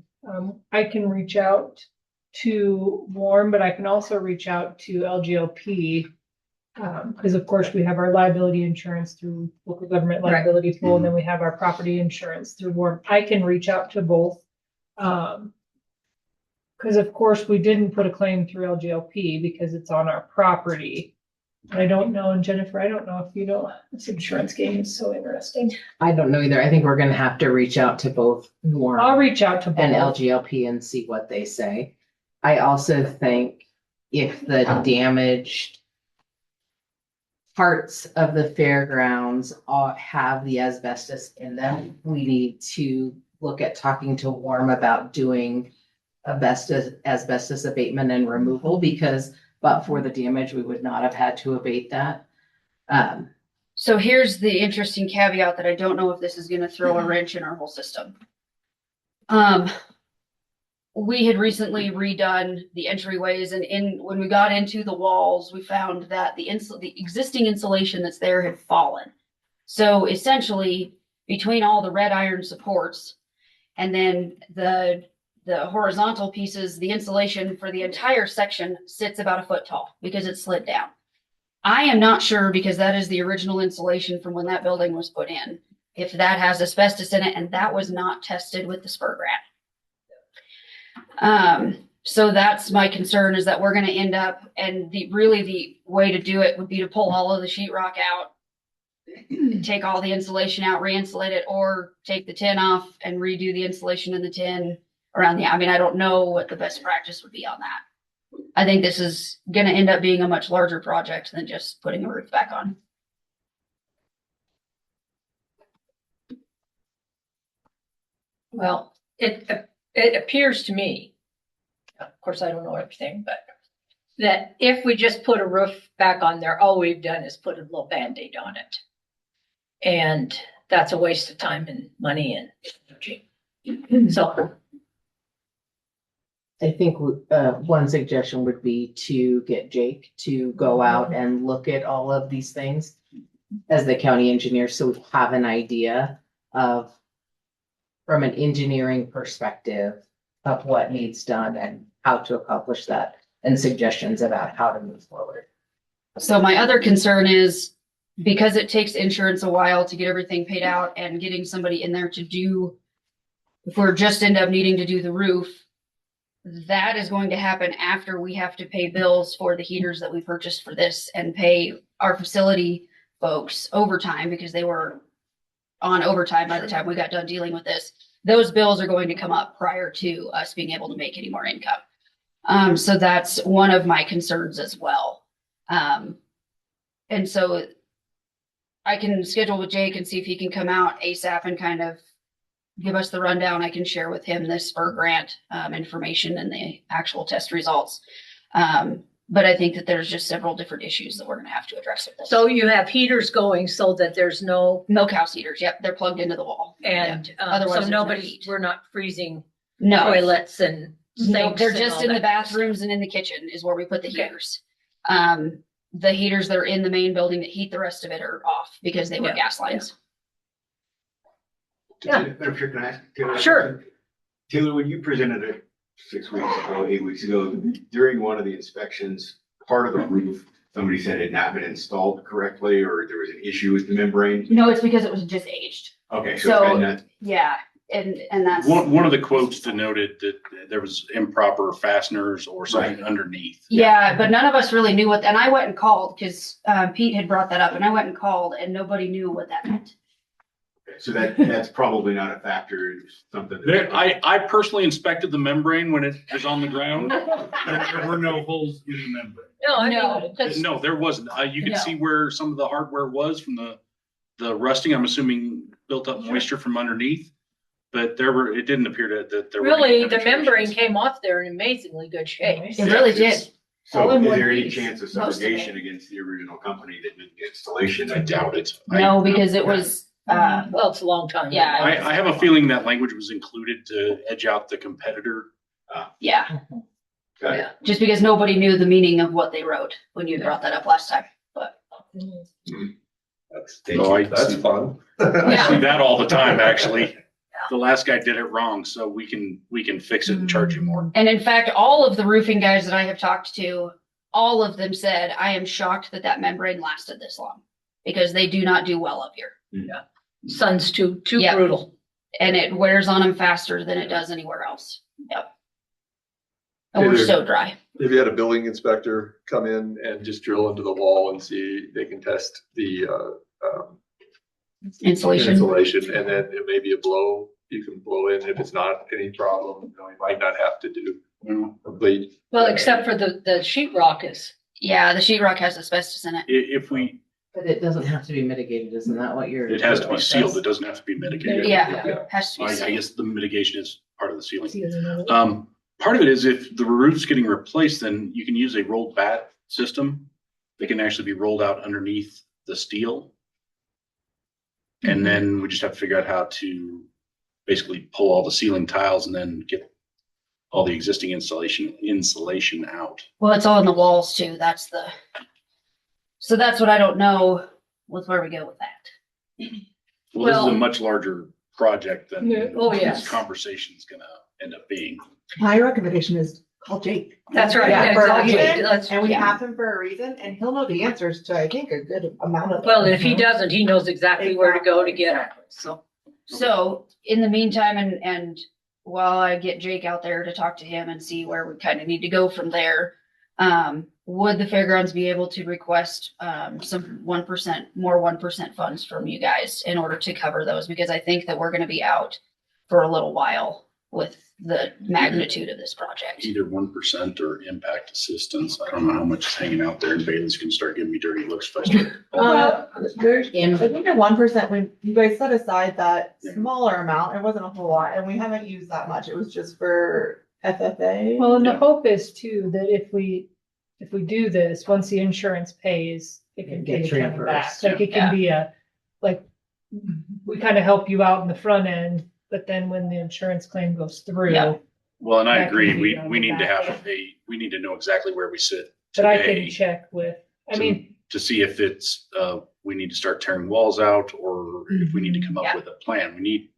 I can reach out to Warren, but I can also reach out to LGLP. Because of course we have our liability insurance through local government Right. liability pool, and then we have our property insurance through Warren. I can reach out to both. Because of course we didn't put a claim through LGLP because it's on our property. I don't know, and Jennifer, I don't know if you know, this insurance game is so interesting. I don't know either. I think we're gonna have to reach out to both I'll Warren reach out to and both. LGLP and see what they say. I also think if the damaged parts of the fairgrounds have the asbestos in them, we need to look at talking to Warren about doing asbestos abatement and removal, because but for the damage, we would not have had to abate that. So here's the interesting caveat that I don't know if this is going to throw a wrench in our whole system. We had recently redone the entryways, and when we got into the walls, we found that the existing insulation that's there had fallen. So essentially, between all the red iron supports and then the horizontal pieces, the insulation for the entire section sits about a foot tall because it slid down. I am not sure, because that is the original insulation from when that building was put in, if that has asbestos in it, and that was not tested with the spur grant. So that's my concern, is that we're going to end up, and the way to do it would be to pull all of the sheetrock out, take all the insulation out, re-insulate it, or take the tin off and redo the insulation in the tin around the, I mean, I don't know what the best practice would be on that. I think this is going to end up being a much larger project than just putting a roof back on. well, it appears to me, of course, I don't know everything, but that if we just put a roof back on there, all we've done is put a little Band-Aid on it. And that's a waste of time and money and energy. So, I think one suggestion would be to get Jake to go out and look at all of these things as the county engineer, so we have an idea of, from an engineering perspective, of what needs done and how to accomplish that, and suggestions about how to move forward. So my other concern is, because it takes insurance a while to get everything paid out, and getting somebody in there to do, if we're just end up needing to do the roof, that is going to happen after we have to pay bills for the heaters that we purchased for this, and pay our facility folks overtime, because they were on overtime by the time we got done dealing with this. Those bills are going to come up prior to us being able to make any more income. So that's one of my concerns as well. And so I can schedule with Jake and see if he can come out ASAP and kind of give us the rundown. I can share with him this spur grant information and the actual test results. But I think that there's just several different issues that we're gonna have to address with this. So you have heaters going so that there's no, Milkhouse heaters, yep, they're plugged into the wall. and Otherwise so there's no nobody's, heat. we're not freezing No, toilets and no, sinks. they're and just all in the that. bathrooms and in the kitchen is where we put the Okay. heaters. The heaters that are in the main building that heat the rest of it are off because they were Yeah. gas lines. Yeah. Madam Chair, can I ask Taylor? a Sure. question? Taylor, when you presented it 6 weeks ago, 8 weeks ago, during one of the inspections, part of the roof, somebody said had not been installed correctly, or there was an issue with the membrane. No, it's because it was just aged. Okay, So- so it's been that, Yeah, and that's. One of the quotes denoted that there was improper fasteners or something underneath. Yeah, but none of us really knew what, and I went and called because Pete had brought that up and I went and called and nobody knew what that meant. so that's probably not a factor, it's something. that- I personally inspected the membrane when it was on the ground. There were no holes in the membrane. No, I No. mean, 'cause- No, there wasn't. You could No. see where some of the hardware was from the rusting, I'm assuming built up moisture from underneath. But it didn't appear that there were. any really, the penetrations. membrane came off there in amazingly good shape. It really did. Yes, So All in is one there any piece, chance of most of it. subrogation against the original company that did the installation? I doubt it. No, because it was, Well, it's a long time. Yeah. I have a feeling that language was included to edge out the competitor. yeah, Got it. Yeah. just because nobody knew the meaning of what they wrote when you brought that up last time, but. That's fun. I see that all the time, actually. The last guy did it wrong, so we can fix it and charge you more. And in fact, all of the roofing guys that I have talked to, all of them said, I am shocked that that membrane lasted this long. Because they do not do well up here. Sun's too Yeah. brutal. And it wears on them faster than it does anywhere else. Yep. And we're Either- so dry. If you had a building inspector come in and just drill into the wall and see, they can test the Insulation. insulation, and then it may be a blow, you can blow in if it's not any problem, you might not have to do complete. Well, except for the sheetrock is, Yeah, the sheetrock has asbestos in it. If But it doesn't have to be mitigated, isn't that what you're? it has to be sealed, it doesn't have to be mitigated. Yeah, has to I be sealed. guess the mitigation is part of the sealing. Part of it is if the roof's getting replaced, then you can use a rolled bat system. They can actually be rolled out underneath the steel. And then we just have to figure out how to basically pull all the ceiling tiles and then get all the existing insulation out. Well, it's all in the walls too. So that's what I don't know with where we go with that. Well, this is a Well- much larger project than Oh, yes. this conversation's gonna end up being. My recommendation is call Jake. that's right. Yeah, for a Exactly. reason, That's- and we yeah. have him for a reason, and he'll know the answers to, I think, a good amount of. Well, them. if he doesn't, he knows exactly where to go to get it, so. So in the meantime, and while I get Jake out there to talk to him and see where we kind of need to go from there, would the fairgrounds be able to request some 1% funds from you guys in order to cover those? Because I think that we're going to be out for a little while with the magnitude of this project. Either 1% or impact assistance. I don't know how much is hanging out there, and Bailey's gonna start giving me dirty looks if I start. There's, In- I think the 1%, when you guys set aside that Yeah. smaller amount, it wasn't a whole lot, and we haven't used that much, it was just for FFA. Well, and the Yeah. hope is too, that if we do this, once the insurance pays, it can Get get coming back. reimbursed, Like it yeah. can be like, we kind of help you out in the front end, but then when the insurance claim goes through. Yeah. Well, and I That can agree, be on we the need to back have we need to know exactly where we sit But I today can check with, I to- mean, to see if it's, we need to start tearing walls out, or if we need to come up Yeah. with a plan. We need,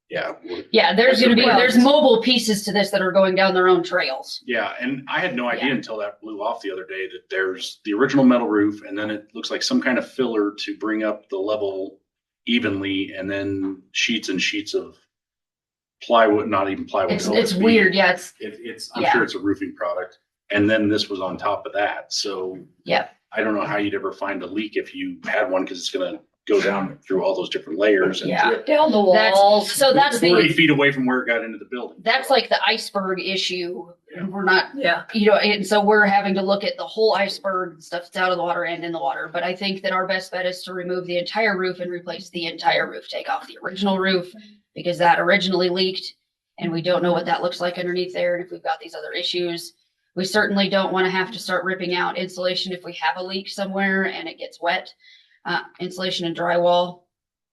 yeah. Yeah, there's going to be, Well- there's mobile pieces to this that are going down their own trails. Yeah, and I had no idea Yeah. until that blew off the other day that there's the original metal roof, and then it looks like some kind of filler to bring up the level evenly, and then sheets and sheets of plywood, not even plywood. It's weird. Yeah, It's, I'm Yeah. sure it's a roofing product. And then this was on top of that. So Yeah. I don't know how you'd ever find a leak if you had one, because it's gonna go down through all those different layers and Yeah. drip Down the walls. so that's 40 the, feet away from where it got into the building. that's like the iceberg issue. We're not, Yeah, and so we're having to look at the whole iceberg and stuff that's out of the water and in the water. But I think that our best bet is to remove the entire roof and replace the entire roof, take off the original roof because that originally leaked and we don't know what that looks like underneath there. And if we've got these other issues, We certainly don't want to have to start ripping out insulation if we have a leak somewhere and it gets wet, insulation and drywall.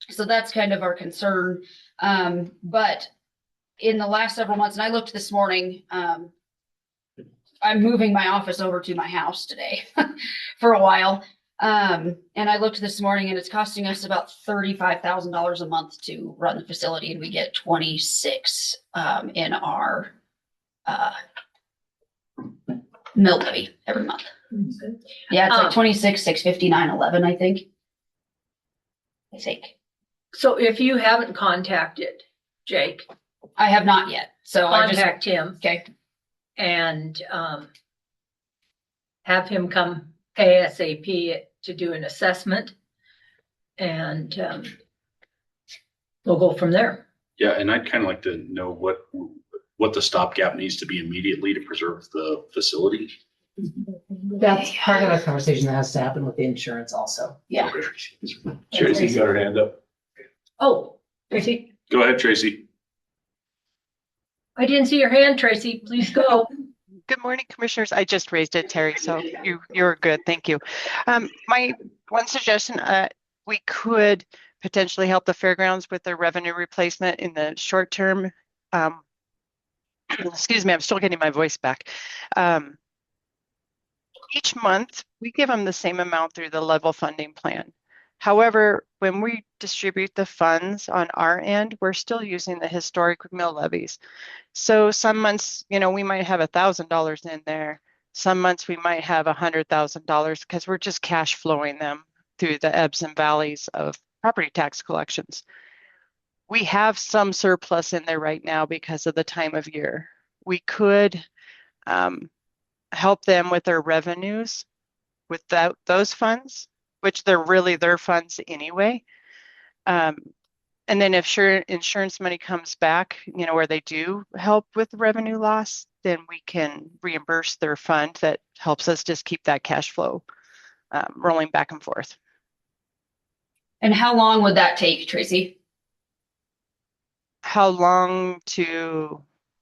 So that's kind of our concern. But in the last several months, and I looked this morning, I'm moving my office over to my house today for a while. And I looked this morning and it's costing us about $35,000 a month to run the facility, and we get 26 in our mill levy every month. Yeah, it's like 26, 659, 11, I think. So if you haven't contacted Jake, I have not yet. So I just, contact him okay. and have him come ASAP to do an assessment, and we'll go from there. Yeah, and I'd kind of like to know what the stopgap needs to be immediately to preserve the facility. That's part of a conversation that has to happen with the insurance also. Yeah. Tracy's got her hand up. Oh, Tracy, Go ahead, Tracy. I didn't see your hand, Tracy. Please go. Good morning, commissioners. I just raised it, Terry, so you're good. Thank you. My one suggestion, we could potentially help the fairgrounds with their revenue replacement in the short term. Excuse me, I'm still getting my voice back. Each month, we give them the same amount through the level funding plan. However, when we distribute the funds on our end, we're still using the historic mill levies. So some months, we might have $1,000 in there. Some months we might have $100,000 because we're just cash flowing them through the ebbs and valleys of property tax collections. We have some surplus in there right now because of the time of year. We could help them with their revenues without those funds, which they're really their funds anyway. And then if insurance money comes back, where they do help with revenue loss, then we can reimburse their fund that helps us just keep that cash flow rolling back and forth. And how long would that take, Tracy? How long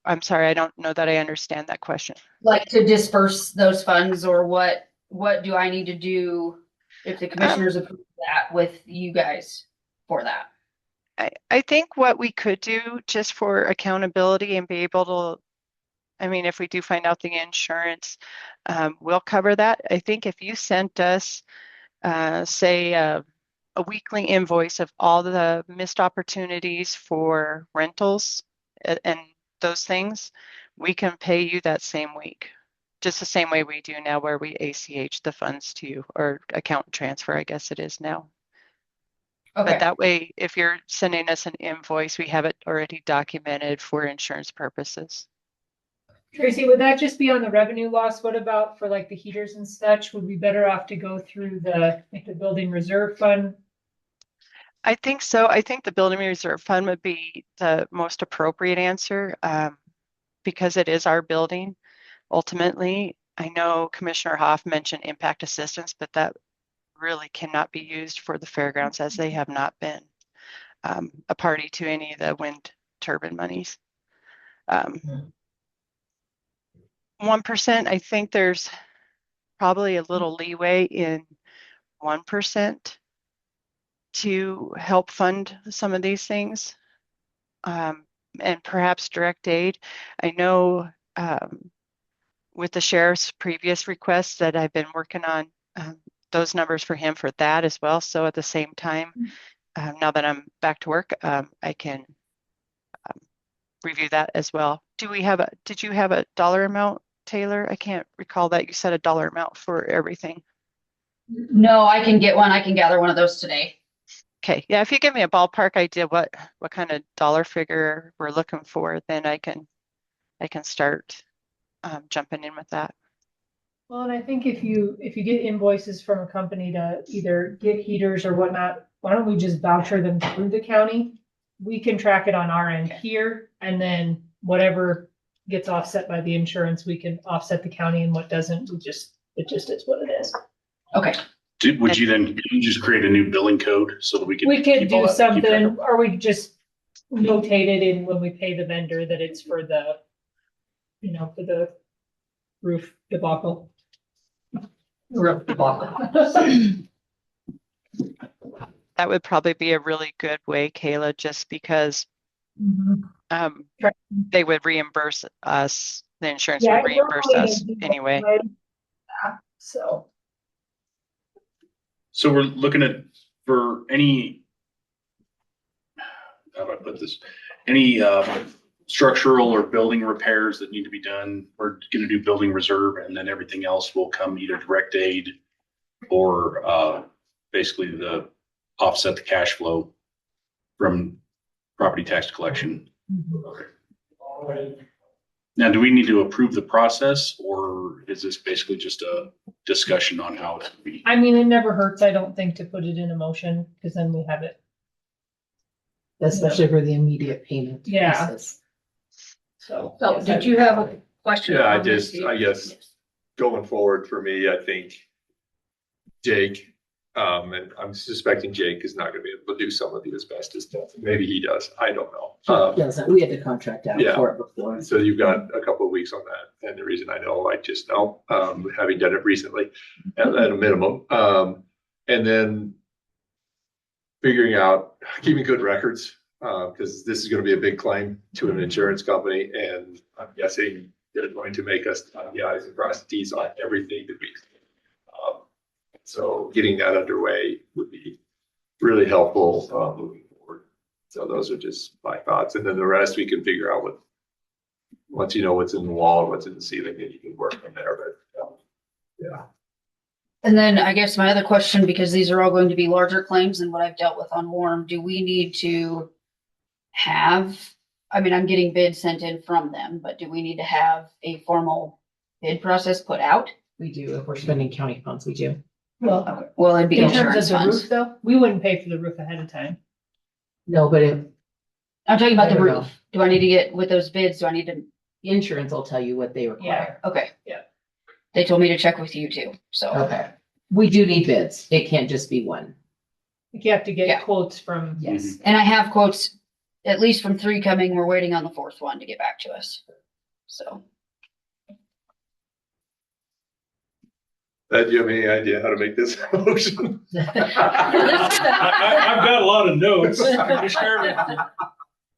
I'm sorry, I don't know that I understand that question. Like to disperse those funds, or what do I need to do if the commissioners approve that with you guys for that? I think what we could do just for accountability and be able to, if we do find out the insurance, we'll cover that. I think if you sent us, say, a weekly invoice of all the missed opportunities for rentals and those things, we can pay you that same week, just the same way we do now, where we ACH the funds to you, or account transfer, I guess it is now. Okay. But that way, if you're sending us an invoice, we have it already documented for insurance purposes. Tracy, would that just be on the revenue loss? What about for like the heaters and such? Would we better off to go through the building reserve fund? I think so. I think the building reserve fund would be the most appropriate answer because it is our building. Ultimately, I know Commissioner Hoff mentioned impact assistance, but that really cannot be used for the fairgrounds, as they have not been a party to any of the wind turbine monies. 1%, I think there's probably a little leeway in 1% to help fund some of these things, and perhaps direct aid. I know with the sheriff's previous requests that I've been working on those numbers for him for that as well. So at the same time, now that I'm back to work, I can review that as well. Did you have a dollar amount, Taylor? I can't recall that you said a dollar amount for everything. No, I can get one. I can gather one of those today. Okay, yeah, if you give me a ballpark idea what kind of dollar figure we're looking for, then I can start jumping in with that. Well, and I think if you get invoices from a company to either get heaters or whatnot, why don't we just voucher them through the county? We can track it on our end here, and then whatever gets offset by the insurance, we can offset the county, and what doesn't, it just is what it is. Okay. Would you then just create a new billing code so that we could We could keep all do that- keep track something, or we just notate it in when we pay the vendor that it's for the, for the roof debacle. Roof debacle. That would probably be a really good way, Kayla, just because Mhm. Right. they would reimburse us, the insurance Yeah, would reimburse us anyway. So. So we're looking at, for any, how do I put this? Any structural or building repairs that need to be done, we're gonna do building reserve, and then everything else will come either direct aid or basically the offset the cash flow from property tax collection. Okay. Now, do we need to approve the process, or is this basically just a discussion on how it should be? I mean, it never hurts, I don't think, to put it in a motion, because then we have it. Especially for the immediate payment. Yeah. pieces. So. So did you have a question? Yeah, on this? I guess going forward for me, I think Jake, and I'm suspecting Jake is not gonna be able to do some of the asbestos stuff. Maybe he does. I don't know. Doesn't, we had to contract out yeah. for it before. So you've got a couple of weeks on that. And the reason I just know, having done it recently at a minimum. And then figuring out, keeping good records, because this is going to be a big claim to an insurance company. And I'm guessing they're going to make us dot the i's and cross the t's on everything that we. So getting that underway would be really helpful moving forward. So those are just my thoughts. And then the rest we can figure out once you know what's in the wall or what's in the ceiling, then you can work from there. But yeah. And then I guess my other question, because these are all going to be larger claims than what I've dealt with on Warm, do we need to have, I mean, I'm getting bids sent in from them, but do we need to have a formal bid process put out? We do, if we're spending county funds, we do. Well, it'd be In terms insurance of the funds. roof though, we wouldn't pay for the roof ahead of time. No, but if I'm talking about I the don't know. roof. Do I need to get with those bids? Do I need to? insurance will tell you what they require. Okay. Yeah. They told me to check with you too, so. Okay. We do need bids. It can't just be one. Like you have to Yeah. get quotes from. Yes. And I have quotes, at least from 3 coming. We're waiting on the 4th one to get back to us. So. Do you have any idea how to make this motion? I've got a lot of notes.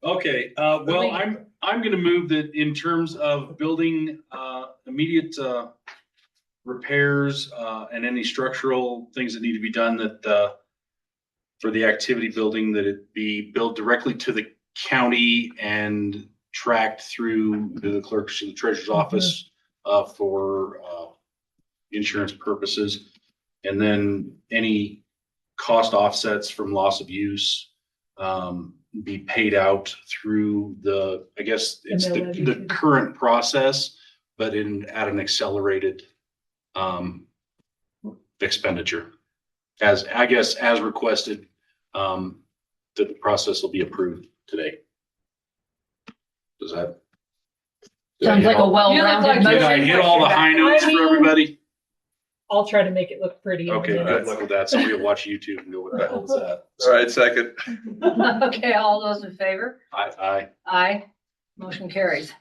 Okay, well, I'm gonna move that in terms of building, immediate, repairs, and any structural things that need to be done that, for the activity building, that it be billed directly to the county and tracked through to the clerk's and the treasurer's office, for, insurance purposes. And then any cost offsets from loss of use, be paid out through I guess it's the current process, but at an accelerated expenditure. As requested, that the process will be approved today. Does that? Sounds like a well-rounded Did I motion. hit all the high notes for everybody? I'll try to make it look pretty. in the Okay, good minutes. luck with that. Somebody will watch YouTube and go, what the hell is that? All right, second. Okay, all those in favor? Aye. Aye. Motion carries.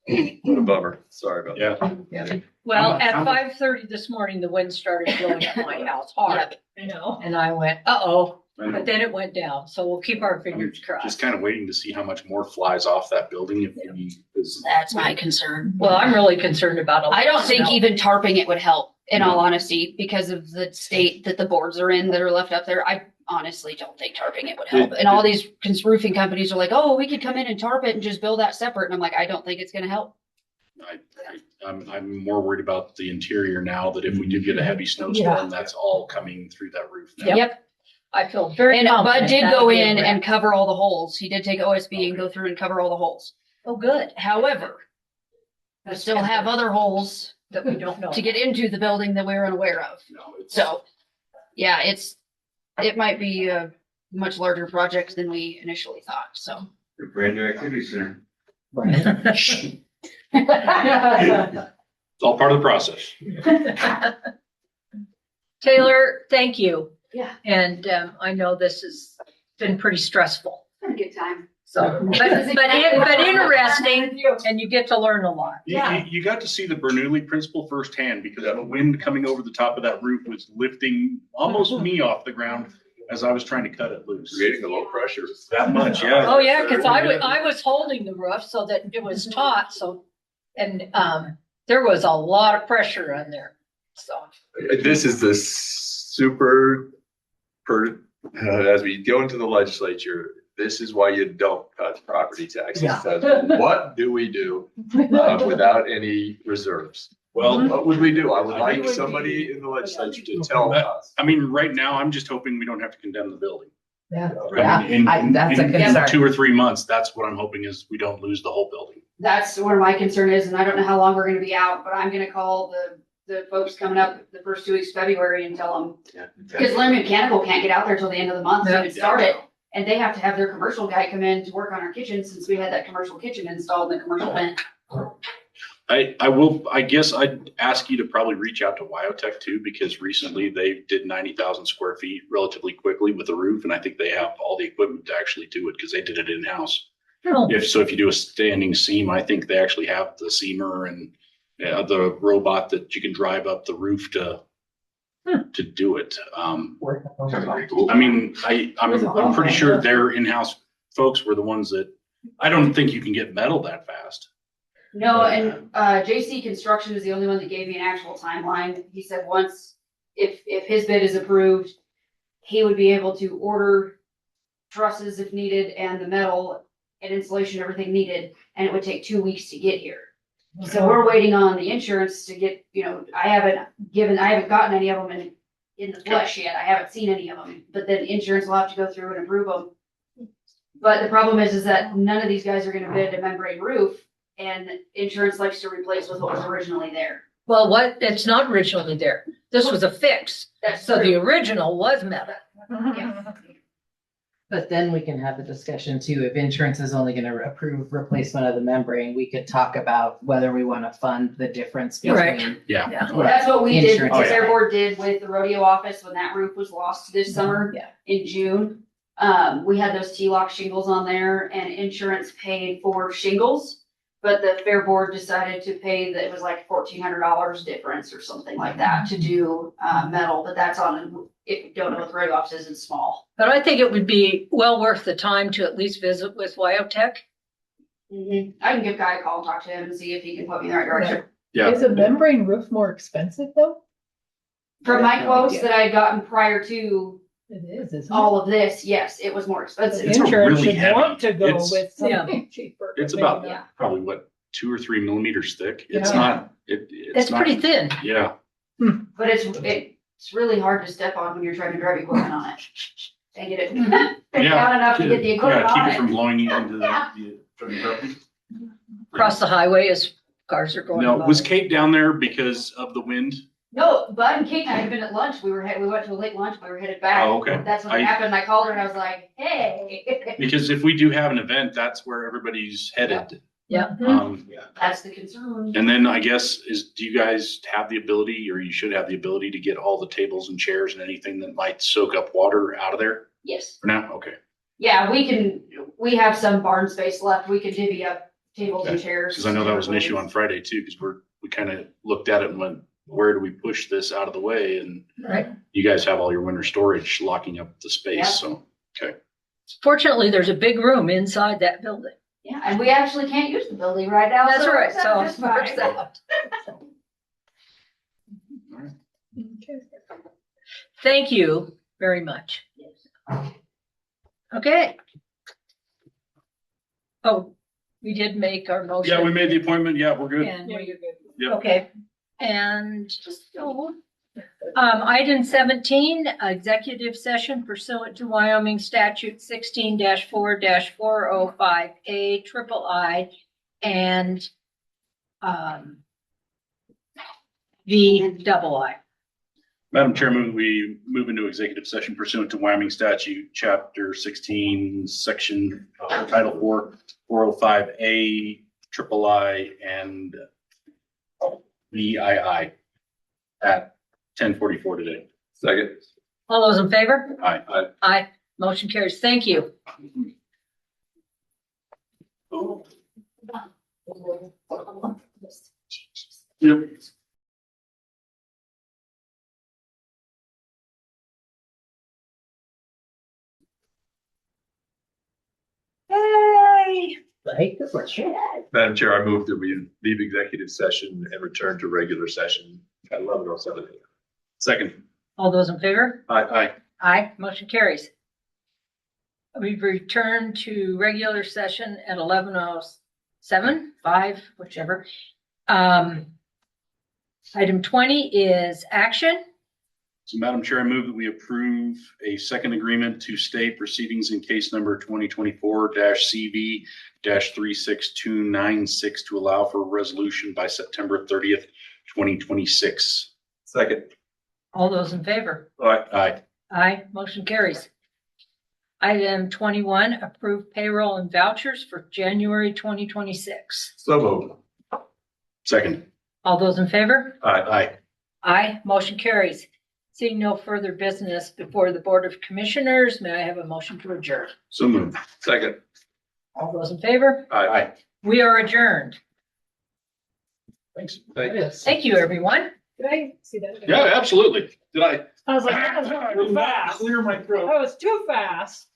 What a bummer. Sorry about that. Yeah. Well, at 5:30 this morning, the wind started blowing at my house hard. I know. And I went, uh-oh, but then it went down. So we'll keep our fingers Just crossed. kind of waiting to see how much more flies off that building if because That's my concern. Well, I'm really concerned about. I don't think snow. even tarping it would help, in all honesty, because of the state that the boards are in that are left up there. I honestly don't think tarping it would help. And all these roofing companies are like, oh, we could come in and tarp it and just build that separate. And I'm like, I don't think it's gonna help. I'm more worried about the interior now that if we do get a heavy snowstorm, that's all coming through that roof now. Yep. I feel very And Bud confident did that'll go be a in wrap. and cover all the holes. He did take OSB and go through and cover all the holes. Oh, good. However, we still have other holes That we don't know. to get into the building that we're unaware of. No, it's, So, yeah, it might be a much larger project than we initially thought, so. The brand new activity center. it's all part of the process. Taylor, thank you. Yeah. And I know this has been pretty stressful. Had a good time. So, but interesting, and you get to learn a lot. You got to see the Bernoulli principle firsthand because the wind coming over the top of that roof was lifting almost me off the ground as I was trying to cut it loose. Creating the low pressure. That much, yeah. Oh, yeah, because I was holding the roof so that it was taut, so, and, there was a lot of pressure on there, so. This is the as we go into the legislature, this is why you don't cut property taxes. Yeah. Because what do we do without any reserves? Well, What would we do? I would like somebody in the legislature to tell us. I mean, right now, I'm just hoping we don't have to condemn the building. Yeah. I mean, That's a in concern. 2 or 3 months, that's what I'm hoping is we don't lose the whole building. That's where my concern is, and I don't know how long we're gonna be out, but I'm gonna call the folks coming up the first 2 weeks of February and tell them, because Laramie Mechanical can't get out there till the end of the month to even start it. And they have to have their commercial guy come in to work on our kitchen since we had that commercial kitchen installed in the commercial vent. I guess I'd ask you to probably reach out to Wyotech too, because recently they did 90,000 square feet relatively quickly with a roof. And I think they have all the equipment to actually do it because they did it in-house. Oh. If you do a standing seam, I think they actually have the seamer and the robot that you can drive up the roof to do it. I mean, I'm pretty sure their in-house folks were the ones that, I don't think you can get metal that fast. No, and JC Construction is the only one that gave me an actual timeline. He said once, if his bid is approved, he would be able to order trusses if needed and the metal and insulation, everything needed, and it would take 2 weeks to get here. So we're waiting on the insurance to get, I haven't gotten any of them in the flesh yet. I haven't seen any of them, but then insurance will have to go through and approve them. But the problem is that none of these guys are gonna bid a membrane roof, and insurance likes to replace with what was originally there. Well, it's not originally there. This was a fix. That's So true. the original was metal. Yeah. But then we can have the discussion too, if insurance is only gonna approve replacement of the membrane, we could talk about whether we wanna fund the difference Right. between. Yeah. what That's what we did, insurance the is. Fair Board did with the rodeo office when that roof was lost this summer Yeah. in June. We had those T-lock shingles on there and insurance paid for shingles. But the Fair Board decided to pay it was like $1,400 difference or something like that to do metal, but that's on, if you don't know what the rodeo office is, it's small. But I think it would be well worth the time to at least visit with Wyotech. I can give Guy a call and talk to him and see if he can put me in the right direction. Yeah. Is a membrane roof more expensive though? From my quotes that I had gotten prior to It is, isn't it? all of this, yes, it was more expensive. It's a Insurance really should heavy- want to go it's- with something cheaper. but It's maybe about not. probably 2 or 3 millimeters thick. It's Yeah. not, It's not- pretty thin. Yeah. But it's really hard to step on when you're trying to drive equipment on it. And get it bent down enough to get the equipment Yeah, keep on it from it. blowing you into Yeah. the. Across the highway as cars are going No, by. was Kate down there because of the wind? No, Bud and Kate and I had been at lunch. We went to a late lunch. We were headed back. Oh, okay. That's what I- happened. I called her and I was like, hey. Because if we do have an event, that's where everybody's headed. Yeah. That's the concern. And then I guess do you guys have the ability, or you should have the ability to get all the tables and chairs and anything that might soak up water out of there Yes. for now? Okay. Yeah, we have some barn space left. We could divvy up tables and chairs. Because I know that was an issue on Friday too, because we kind of looked at it and went, where do we push this out of the way? And Right. you guys have all your winter storage locking up the space, Yeah. so, okay. Fortunately, there's a big room inside that building. Yeah, and we actually can't use the building right now. That's so right, so that's it works fine. out. Thank you very much. Okay. Oh, we did make our motion. Yeah, we made the appointment. Yeah, we're good. And we- Yep. Okay, and so, item 17, executive session pursuant to Wyoming statute 16-4-405A III and VII. Madam Chairman, we move into executive session pursuant to Wyoming statute, chapter 16, section title 405A, III, and VII at 10:44 today. Second. All those in favor? Aye. Aye. Motion carries. Thank you. Yep. Like this one. Madam Chair, I move that we leave executive session and return to regular session at 11:07 a.m. Second. All those in favor? Aye. Aye, motion carries. We've returned to regular session at 11:07, 5, whichever. Item 20 is action. So Madam Chair, I move that we approve a second agreement to stay proceedings in case number 2024-CV-36296 to allow for resolution by September 30th, 2026. Second. All those in favor? Aye. Aye, motion carries. Item 21, approve payroll and vouchers for January 2026. So moved. Second. All those in favor? Aye. Aye, motion carries. Seeing no further business before the Board of Commissioners, may I have a motion to adjourn? So moved. Second. All those in favor? Aye. We are adjourned. Thanks. Thank you, everyone. Did I see that? Yeah, absolutely. Did I? I was like, that was too fast. Clear my throat. That was too fast.